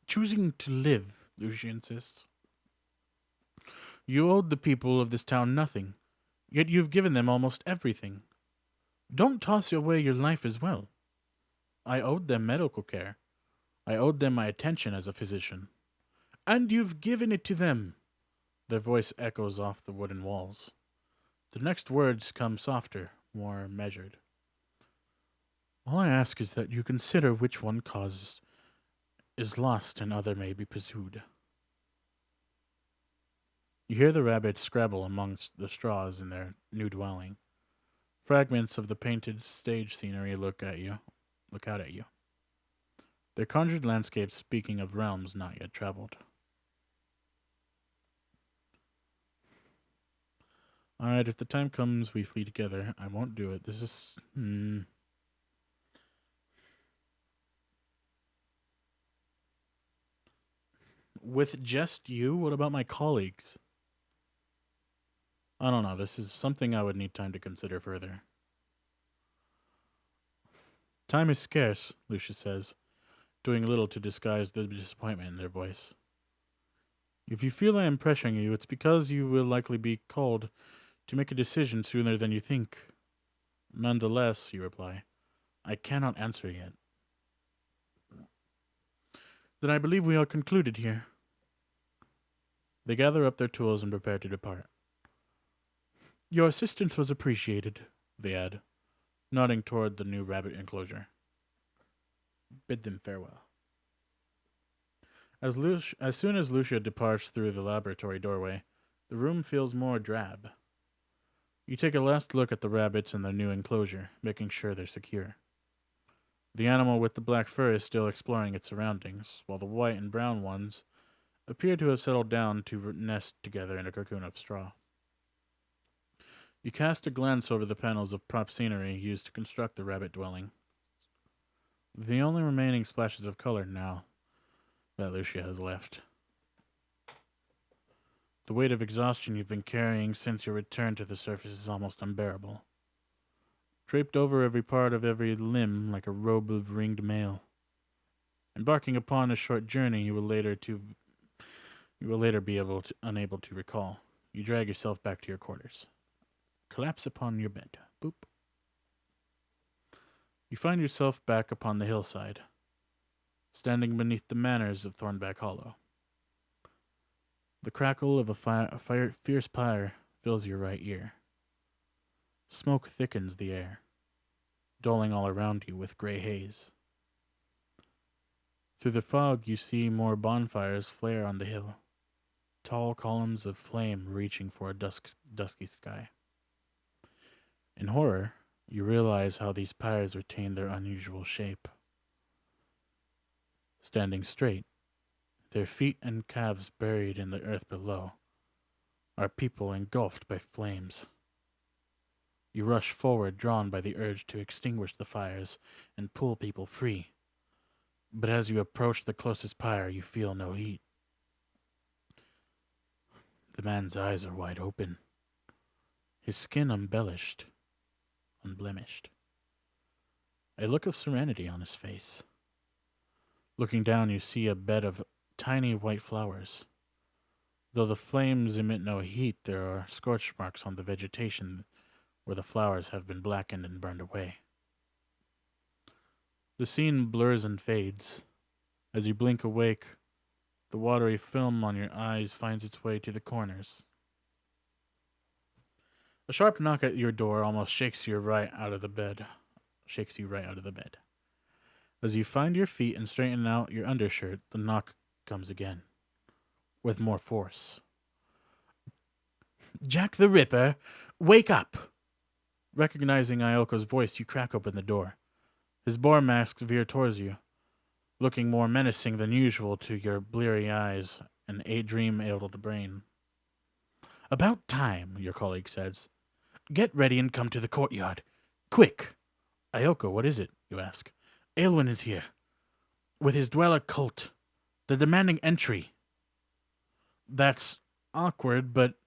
[SPEAKER 3] Choosing to live, Lucia insists. You owed the people of this town nothing, yet you've given them almost everything. Don't toss away your life as well. I owed them medical care. I owed them my attention as a physician. And you've given it to them. Their voice echoes off the wooden walls. The next words come softer, more measured. All I ask is that you consider which one cause is lost and other may be pursued. You hear the rabbits scrabble amongst the straws in their new dwelling. Fragments of the painted stage scenery look out at you. Their conjured landscapes speaking of realms not yet traveled. Alright, if the time comes we flee together, I won't do it. This is... With just you? What about my colleagues? I don't know. This is something I would need time to consider further. Time is scarce, Lucia says, doing little to disguise the disappointment in their voice. If you feel I am pressuring you, it's because you will likely be called to make a decision sooner than you think. Nonetheless, you reply, I cannot answer yet. Then I believe we are concluded here. They gather up their tools and prepare to depart. Your assistance was appreciated, they add, nodding toward the new rabbit enclosure. Bid them farewell. As soon as Lucia departs through the laboratory doorway, the room feels more drab. You take a last look at the rabbits in their new enclosure, making sure they're secure. The animal with the black fur is still exploring its surroundings, while the white and brown ones appear to have settled down to nest together in a cocoon of straw. You cast a glance over the panels of prop scenery used to construct the rabbit dwelling. The only remaining splashes of color now that Lucia has left. The weight of exhaustion you've been carrying since your return to the surface is almost unbearable. Draped over every part of every limb like a robe of ringed mail. Embarking upon a short journey you will later be unable to recall. You drag yourself back to your quarters. Collapse upon your bed. Boop. You find yourself back upon the hillside, standing beneath the manors of Thornback Hollow. The crackle of a fierce fire fills your right ear. Smoke thickens the air, dulling all around you with gray haze. Through the fog you see more bonfires flare on the hill, tall columns of flame reaching for a dusky sky. In horror, you realize how these pyres retain their unusual shape. Standing straight, their feet and calves buried in the earth below, are people engulfed by flames. You rush forward, drawn by the urge to extinguish the fires and pull people free. But as you approach the closest pyre, you feel no heat. The man's eyes are wide open, his skin unblemished. A look of serenity on his face. Looking down, you see a bed of tiny white flowers. Though the flames emit no heat, there are scorch marks on the vegetation where the flowers have been blackened and burned away. The scene blurs and fades. As you blink awake, the watery film on your eyes finds its way to the corners. A sharp knock at your door almost shakes you right out of the bed. As you find your feet and straighten out your undershirt, the knock comes again, with more force. "Jack the Ripper, wake up!" Recognizing Ioko's voice, you crack open the door. His boar masks veer towards you, looking more menacing than usual to your bleary eyes and a dream-addled brain. "About time," your colleague says. "Get ready and come to the courtyard. Quick!" "Ioko, what is it?" you ask. "Aylwin is here, with his dweller cult. They're demanding entry." "That's awkward, but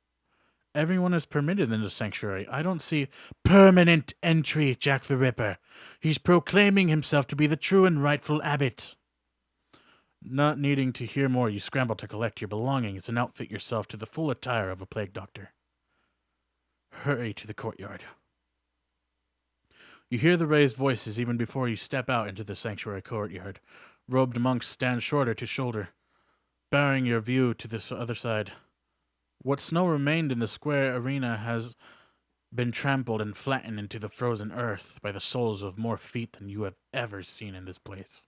[SPEAKER 3] everyone is permitted in the sanctuary. I don't see—" "Permanent entry, Jack the Ripper. He's proclaiming himself to be the true and rightful abbot." Not needing to hear more, you scramble to collect your belongings and outfit yourself to the full attire of a plague doctor. Hurry to the courtyard. You hear the raised voices even before you step out into the sanctuary courtyard. Robed monks stand shoulder to shoulder, barring your view to the other side. What snow remained in the square arena has been trampled and flattened into the frozen earth by the soles of more feet than you have ever seen in this place.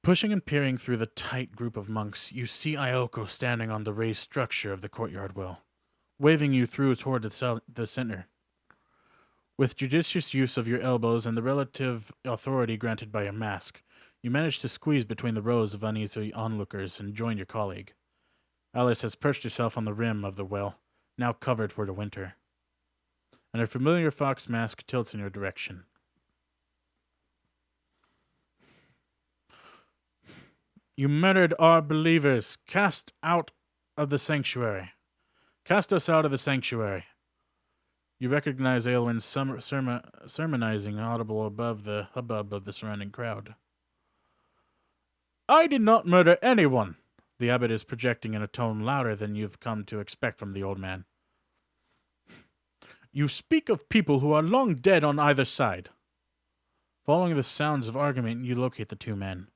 [SPEAKER 3] Pushing and peering through the tight group of monks, you see Ioko standing on the raised structure of the courtyard well, waving you through toward the center. With judicious use of your elbows and the relative authority granted by your mask, you manage to squeeze between the rows of uneasy onlookers and join your colleague. Alice has perched herself on the rim of the well, now covered for the winter, and her familiar fox mask tilts in your direction. "You murdered our believers. Cast out of the sanctuary. Cast us out of the sanctuary." You recognize Aylwin's sermonizing audible above the hubbub of the surrounding crowd. "I did not murder anyone," the abbot is projecting in a tone louder than you've come to expect from the old man. "You speak of people who are long dead on either side." Following the sounds of argument, you locate the two men.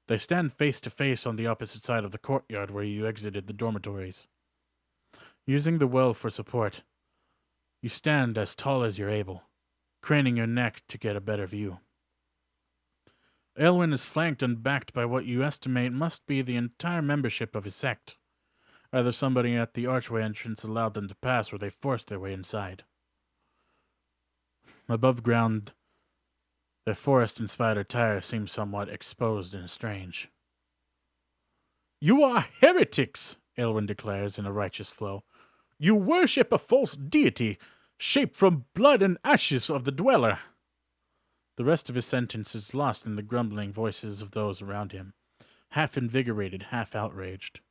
[SPEAKER 3] They stand face to face on the opposite side of the courtyard where you exited the dormitories. Using the well for support, you stand as tall as you're able, craning your neck to get a better view. Aylwin is flanked and backed by what you estimate must be the entire membership of his sect. Either somebody at the archway entrance allowed them to pass, or they forced their way inside. Above ground, their forest-inspired attire seems somewhat exposed and strange. "You are heretics," Aylwin declares in a righteous flow. "You worship a false deity, shaped from blood and ashes of the dweller." The rest of his sentence is lost in the grumbling voices of those around him, half invigorated, half outraged.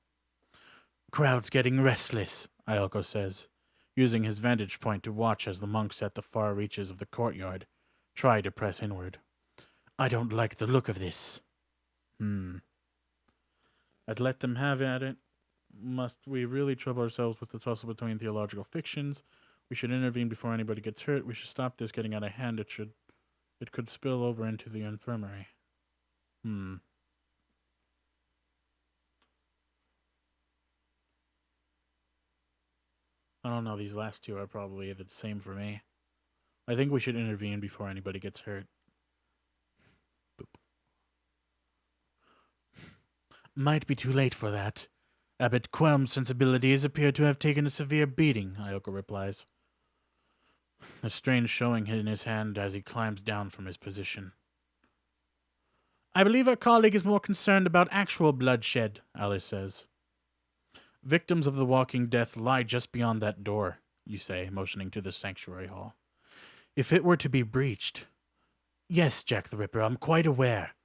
[SPEAKER 3] "Crowd's getting restless," Ioko says, using his vantage point to watch as the monks at the far reaches of the courtyard try to press inward. "I don't like the look of this." I'd let them have at it. Must we really trouble ourselves with the tussle between theological fictions? We should intervene before anybody gets hurt. We should stop this getting out of hand. It could spill over into the infirmary. I don't know. These last two are probably the same for me. I think we should intervene before anybody gets hurt. Boop. "Might be too late for that. Abbot Quelm's sensibilities appear to have taken a severe beating, Ioko replies, a strange showing in his hand as he climbs down from his position. I believe our colleague is more concerned about actual bloodshed, Alice says. Victims of the walking death lie just beyond that door, you say, motioning to the sanctuary hall. If it were to be breached... Yes, Jack the Ripper, I'm quite aware,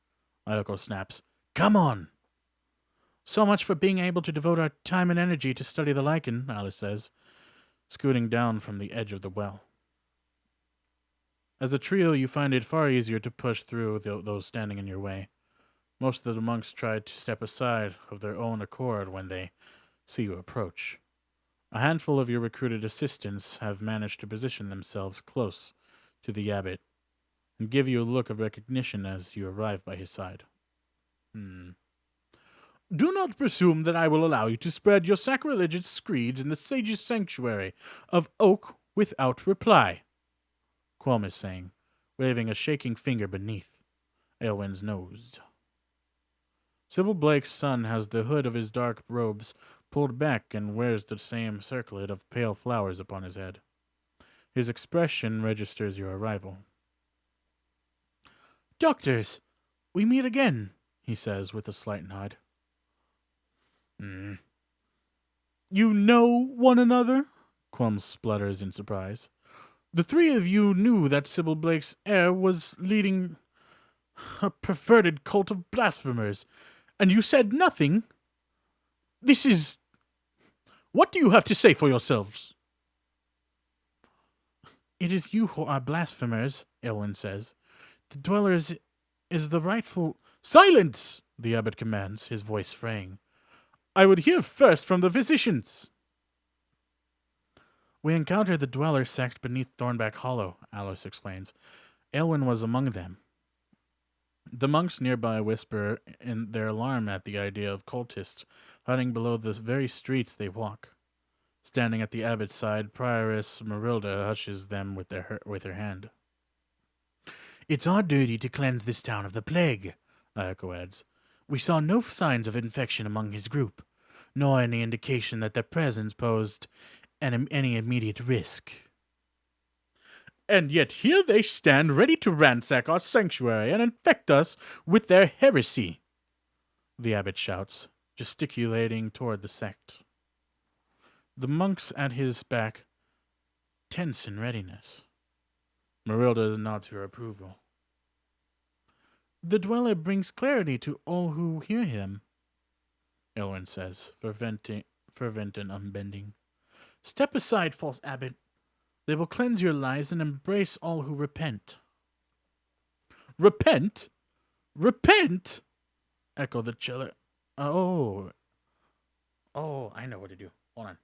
[SPEAKER 3] Ioko snaps. Come on! So much for being able to devote our time and energy to study the lichen, Alice says, scooting down from the edge of the well. As a trio, you find it far easier to push through those standing in your way. Most of the monks try to step aside of their own accord when they see you approach. A handful of your recruited assistants have managed to position themselves close to the abbot and give you a look of recognition as you arrive by his side. Do not presume that I will allow you to spread your sacrilegious screeds in the sage's sanctuary of oak without reply, Quelm is saying, waving a shaking finger beneath Aelwyn's nose. Sybil Blake's son has the hood of his dark robes pulled back and wears the same circlet of pale flowers upon his head. His expression registers your arrival. Doctors, we meet again, he says with a slight nod. You know one another? Quelm splutters in surprise. The three of you knew that Sybil Blake's heir was leading a perverted cult of blasphemers, and you said nothing? This is... What do you have to say for yourselves? It is you who are blasphemers, Aelwyn says. The Dweller is the rightful... Silence! The abbot commands, his voice fraying. I would hear first from the physicians. We encountered the Dweller sect beneath Thornback Hollow, Alice explains. Aelwyn was among them. The monks nearby whisper in their alarm at the idea of cultists hiding below the very streets they walk. Standing at the abbot's side, Prioress Marilda hushes them with her hand. It's our duty to cleanse this town of the plague, Ioko adds. We saw no signs of infection among his group, nor any indication that their presence posed any immediate risk. And yet here they stand ready to ransack our sanctuary and infect us with their heresy, the abbot shouts, gesticulating toward the sect. The monks at his back tense in readiness. Marilda nods her approval. The Dweller brings clarity to all who hear him, Aelwyn says, fervent and unbending. Step aside, false abbot. They will cleanse your lies and embrace all who repent. Repent? Repent? Echoed the chiller. Oh, I know what to do. Hold on.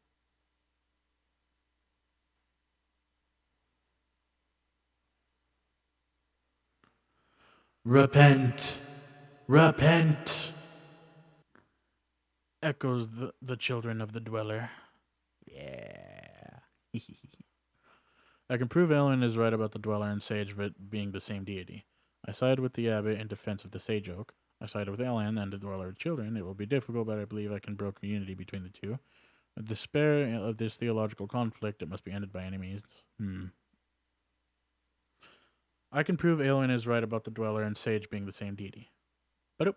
[SPEAKER 3] Repent. Repent. Echoes the children of the Dweller. Yeah. I can prove Aelwyn is right about the Dweller and Sage being the same deity. I side with the abbot in defense of the Sage Oak. I side with Aelwyn and the Dweller children. It will be difficult, but I believe I can broker unity between the two. In despair of this theological conflict, it must be ended by any means. I can prove Aelwyn is right about the Dweller and Sage being the same deity. But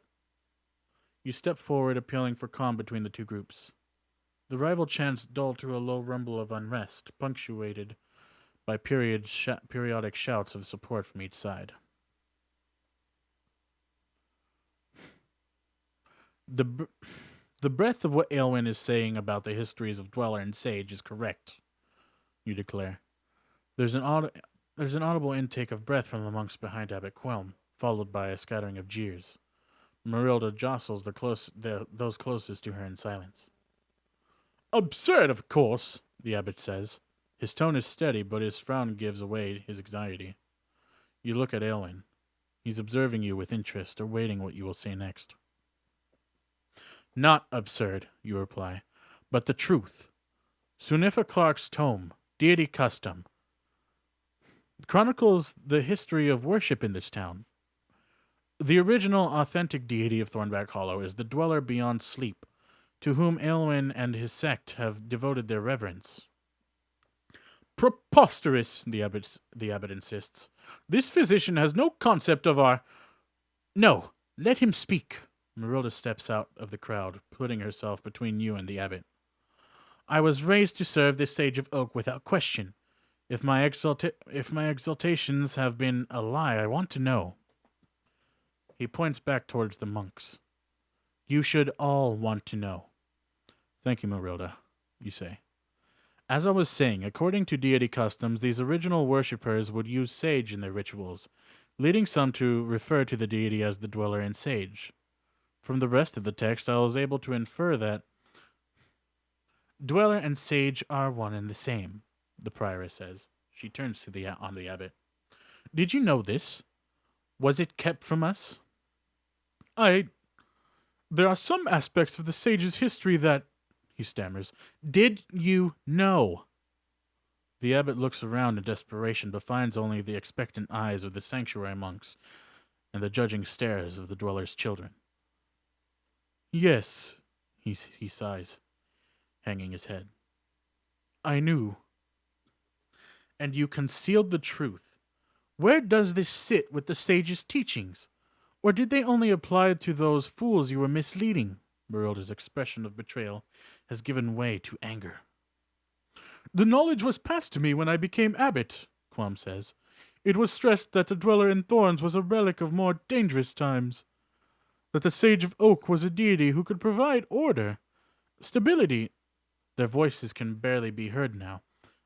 [SPEAKER 3] you step forward, appealing for calm between the two groups. The rival chants dull to a low rumble of unrest, punctuated by periodic shouts of support from each side. The breadth of what Aelwyn is saying about the histories of Dweller and Sage is correct, you declare. There's an audible intake of breath from the monks behind Abbot Quelm, followed by a scattering of jeers. Marilda jostles those closest to her in silence. Absurd, of course, the abbot says. His tone is steady, but his frown gives away his anxiety. You look at Aelwyn. He's observing you with interest, awaiting what you will say next. Not absurd, you reply, but the truth. Sunifa Clark's tome, Deity Custom, chronicles the history of worship in this town. The original, authentic deity of Thornback Hollow is the Dweller beyond sleep, to whom Aylwin and his sect have devoted their reverence. Preposterous, the abbot insists. This physician has no concept of our... No, let him speak. Marilda steps out of the crowd, putting herself between you and the abbot. I was raised to serve this sage of oak without question. If my exaltations have been a lie, I want to know. He points back towards the monks. You should all want to know. Thank you, Marilda, you say. As I was saying, according to deity customs, these original worshippers would use sage in their rituals, leading some to refer to the deity as the dweller in sage. From the rest of the text, I was able to infer that dweller and sage are one and the same, the prioress says. She turns to the abbot. Did you know this? Was it kept from us? There are some aspects of the sage's history that, he stammers. Did you know? The abbot looks around in desperation, but finds only the expectant eyes of the sanctuary monks and the judging stares of the dweller's children. Yes, he sighs, hanging his head. I knew. And you concealed the truth. Where does this sit with the sage's teachings? Or did they only apply to those fools you were misleading? Marilda's expression of betrayal has given way to anger. The knowledge was passed to me when I became abbot, Quam says. It was stressed that the dweller in thorns was a relic of more dangerous times, that the sage of oak was a deity who could provide order, stability. Their voices can barely be heard now,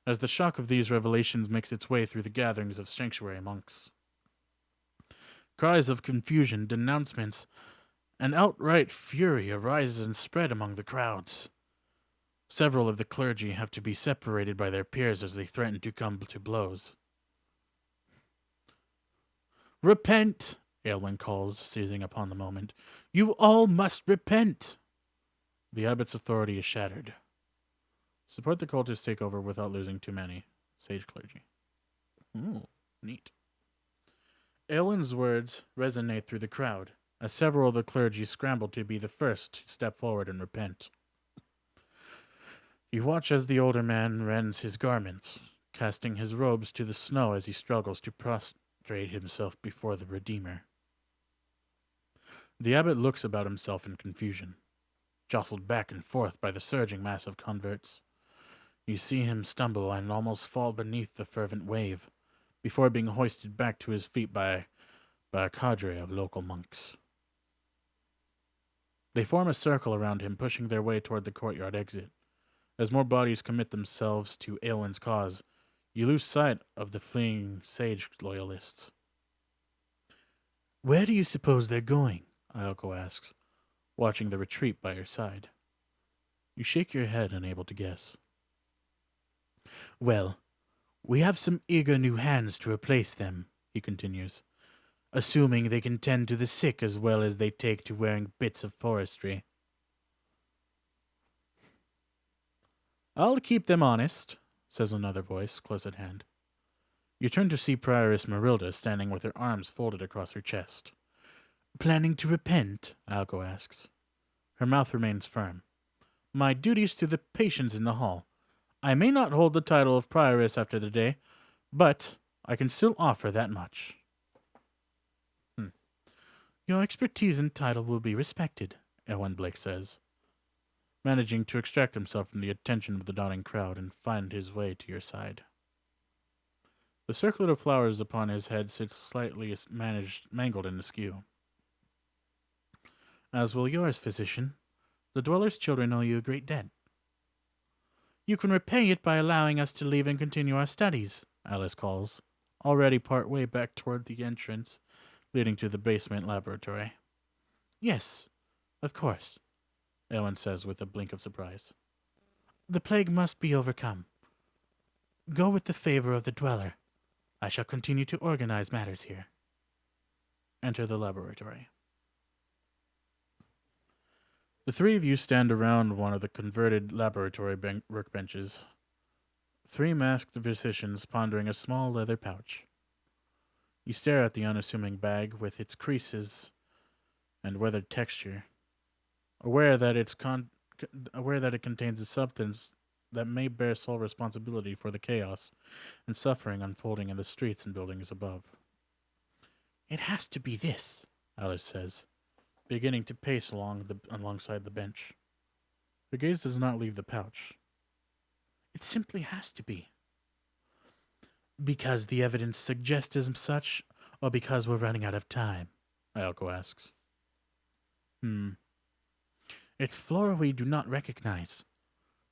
[SPEAKER 3] as the shock of these revelations makes its way through the gatherings of sanctuary monks. Cries of confusion, denouncements, and outright fury arises and spread among the crowds. Several of the clergy have to be separated by their peers as they threaten to come to blows. Repent, Aylwin calls, seizing upon the moment. You all must repent. The abbot's authority is shattered. Support the cultist takeover without losing too many. Sage clergy. Ooh, neat. Aylwin's words resonate through the crowd, as several of the clergy scramble to be the first to step forward and repent. You watch as the older man rends his garments, casting his robes to the snow as he struggles to prostrate himself before the Redeemer. The abbot looks about himself in confusion, jostled back and forth by the surging mass of converts. You see him stumble and almost fall beneath the fervent wave, before being hoisted back to his feet by a cadre of local monks. They form a circle around him, pushing their way toward the courtyard exit. As more bodies commit themselves to Aylwin's cause, you lose sight of the fleeing sage loyalists. Where do you suppose they're going? Ayoko asks, watching the retreat by her side. You shake your head, unable to guess. Well, we have some eager new hands to replace them, he continues, assuming they can tend to the sick as well as they take to wearing bits of forestry. I'll keep them honest, says another voice, close at hand. You turn to see Prioress Marilda standing with her arms folded across her chest. Planning to repent? Alco asks. Her mouth remains firm. My duties to the patients in the hall. I may not hold the title of prioress after the day, but I can still offer that much. Your expertise and title will be respected, Ewan Blake says, managing to extract himself from the attention of the dawning crowd and find his way to your side. The circlet of flowers upon his head sits slightly mangled and askew. As will yours, physician. The dweller's children owe you a great debt. You can repay it by allowing us to leave and continue our studies, Alice calls, already part way back toward the entrance leading to the basement laboratory. Yes, of course, Ewan says with a blink of surprise. The plague must be overcome. Go with the favor of the dweller. I shall continue to organize matters here. Enter the laboratory. The three of you stand around one of the converted laboratory workbenches. Three masked physicians pondering a small leather pouch. You stare at the unassuming bag with its creases and weathered texture, aware that its that it contains a substance that may bear sole responsibility for the chaos and suffering unfolding in the streets and buildings above. It has to be this, Alice says, beginning to pace alongside the bench. Her gaze does not leave the pouch. It simply has to be. Because the evidence suggests as such, or because we're running out of time? Ayako asks. It's flora we do not recognize.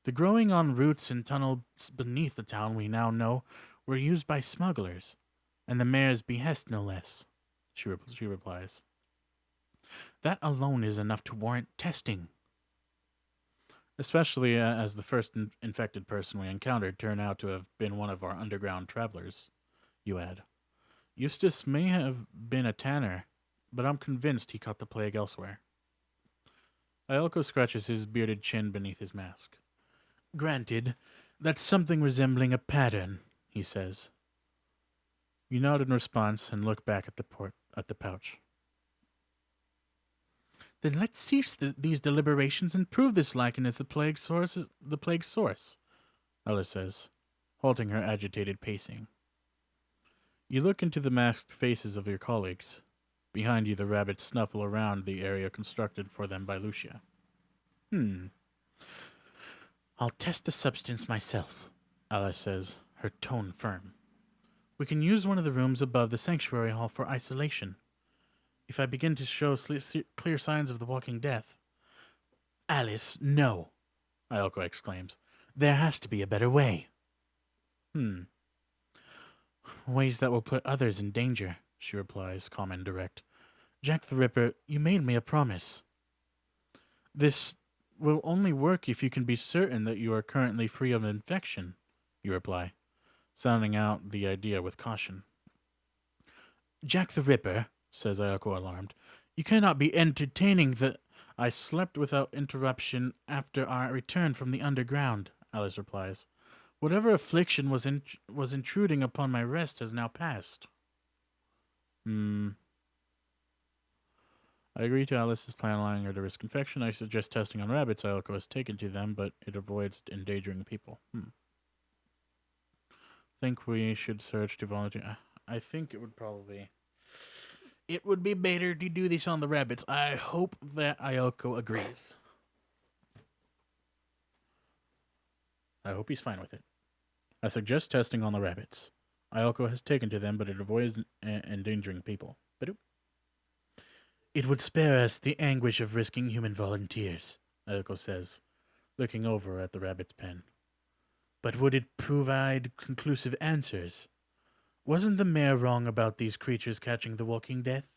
[SPEAKER 3] The growing on roots and tunnels beneath the town we now know were used by smugglers, and the mayor's behest no less, she replies. That alone is enough to warrant testing. Especially as the first infected person we encountered turned out to have been one of our underground travelers, you add. Eustace may have been a tanner, but I'm convinced he caught the plague elsewhere. Ayako scratches his bearded chin beneath his mask. Granted, that's something resembling a pattern, he says. You nod in response and look back at the pouch. Then let's cease these deliberations and prove this lichen is the plague source, Alice says, halting her agitated pacing. You look into the masked faces of your colleagues. Behind you, the rabbits snuffle around the area constructed for them by Lucia. I'll test the substance myself, Alice says, her tone firm. We can use one of the rooms above the sanctuary hall for isolation. If I begin to show clear signs of the walking death... Alice, no, Ayako exclaims. There has to be a better way. Ways that will put others in danger, she replies, calm and direct. Jack the Ripper, you made me a promise. This will only work if you can be certain that you are currently free of infection, you reply, sounding out the idea with caution. Jack the Ripper, says Ayako alarmed, you cannot be entertaining the... I slept without interruption after our return from the underground, Alice replies. Whatever affliction was intruding upon my rest has now passed. I agree to Alice's plan allowing her to risk infection. I suggest testing on rabbits Ayako has taken to them, but it avoids endangering people. Think we should search to volunteer. I think it would probably... It would be better to do this on the rabbits. I hope that Ayako agrees. I hope he's fine with it. I suggest testing on the rabbits. Ayako has taken to them, but it avoids endangering people. It would spare us the anguish of risking human volunteers, Ayako says, looking over at the rabbit's pen. But would it provide conclusive answers? Wasn't the mayor wrong about these creatures catching the walking death?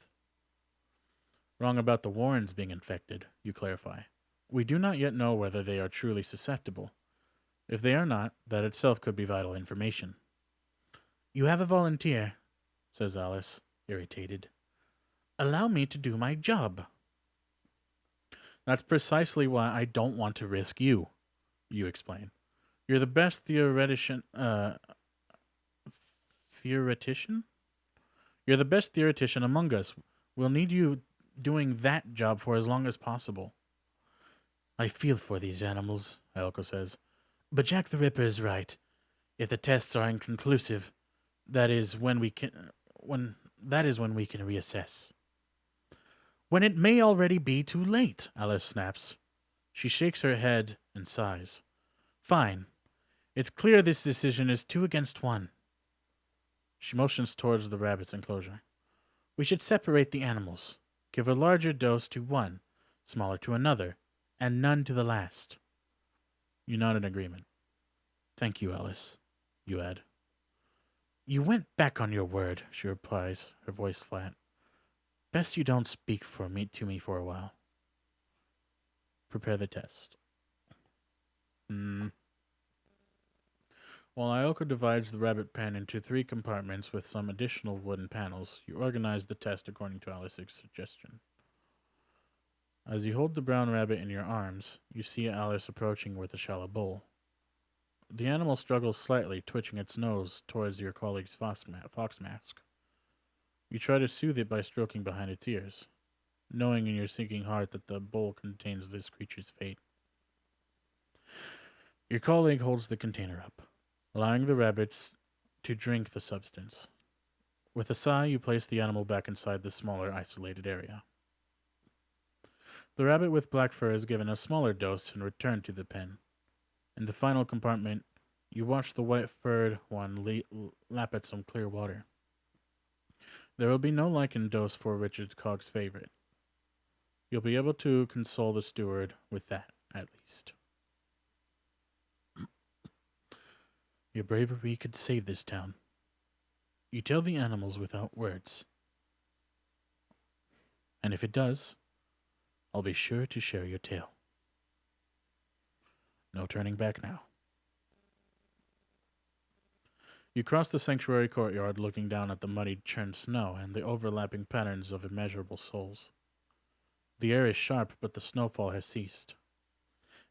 [SPEAKER 3] Wrong about the Warrens being infected, you clarify. We do not yet know whether they are truly susceptible. If they are not, that itself could be vital information. You have a volunteer, says Alice, irritated. Allow me to do my job. That's precisely why I don't want to risk you, you explain. You're the best theoretician? You're the best theoretician among us. We'll need you doing that job for as long as possible. I feel for these animals, Ayako says. But Jack the Ripper is right. If the tests are inconclusive, that is when we can reassess. When it may already be too late, Alice snaps. She shakes her head and sighs. Fine. It's clear this decision is 2 against 1. She motions towards the rabbit's enclosure. We should separate the animals. Give a larger dose to one, smaller to another, and none to the last. You nod in agreement. Thank you, Alice, you add. You went back on your word, she replies, her voice flat. Best you don't speak to me for a while. Prepare the test. While Ayako divides the rabbit pen into 3 compartments with some additional wooden panels, you organize the test according to Alice's suggestion. As you hold the brown rabbit in your arms, you see Alice approaching with a shallow bowl. The animal struggles slightly, twitching its nose towards your colleague's fox mask. You try to soothe it by stroking behind its ears, knowing in your sinking heart that the bowl contains this creature's fate. Your colleague holds the container up, allowing the rabbits to drink the substance. With a sigh, you place the animal back inside the smaller, isolated area. The rabbit with black fur is given a smaller dose and returned to the pen. In the final compartment, you watch the white-furred one lap at some clear water. There will be no lichen dose for Richard Cogg's favorite. You'll be able to console the steward with that, at least. Your bravery could save this town. You tell the animals without words. And if it does, I'll be sure to share your tale. No turning back now. You cross the sanctuary courtyard, looking down at the muddy churned snow and the overlapping patterns of immeasurable souls. The air is sharp, but the snowfall has ceased.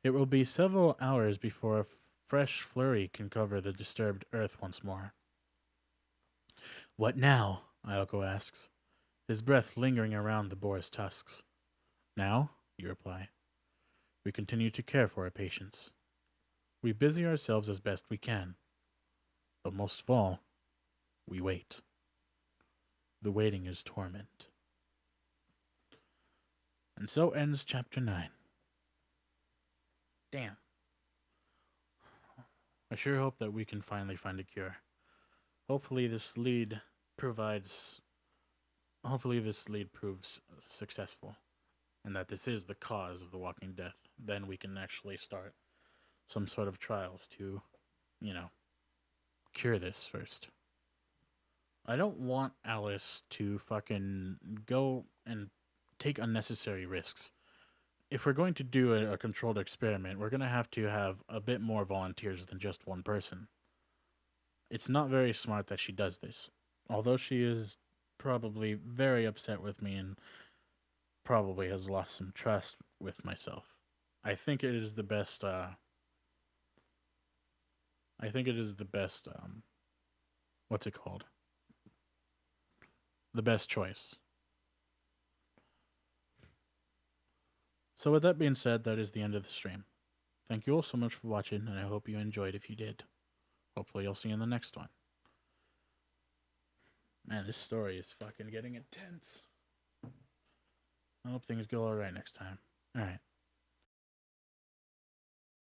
[SPEAKER 3] It will be several hours before a fresh flurry can cover the disturbed earth once more. What now? Ioko asks, his breath lingering around the boar's tusks. Now, you reply, we continue to care for our patients. We busy ourselves as best we can. But most of all, we wait. The waiting is torment. And so ends Chapter 9. Damn. I sure hope that we can finally find a cure. Hopefully this lead proves successful, and that this is the cause of the walking death. Then we can actually start some sort of trials to, cure this first. I don't want Alice to fucking go and take unnecessary risks. If we're going to do a controlled experiment, we're going to have a bit more volunteers than just one person. It's not very smart that she does this. Although she is probably very upset with me and probably has lost some trust with myself. I think it is the best, what's it called? The best choice. So with that being said, that is the end of the stream. Thank you all so much for watching, and I hope you enjoyed if you did. Hopefully I'll see you in the next one. Man, this story is fucking getting intense. I hope things go alright next time. Alright.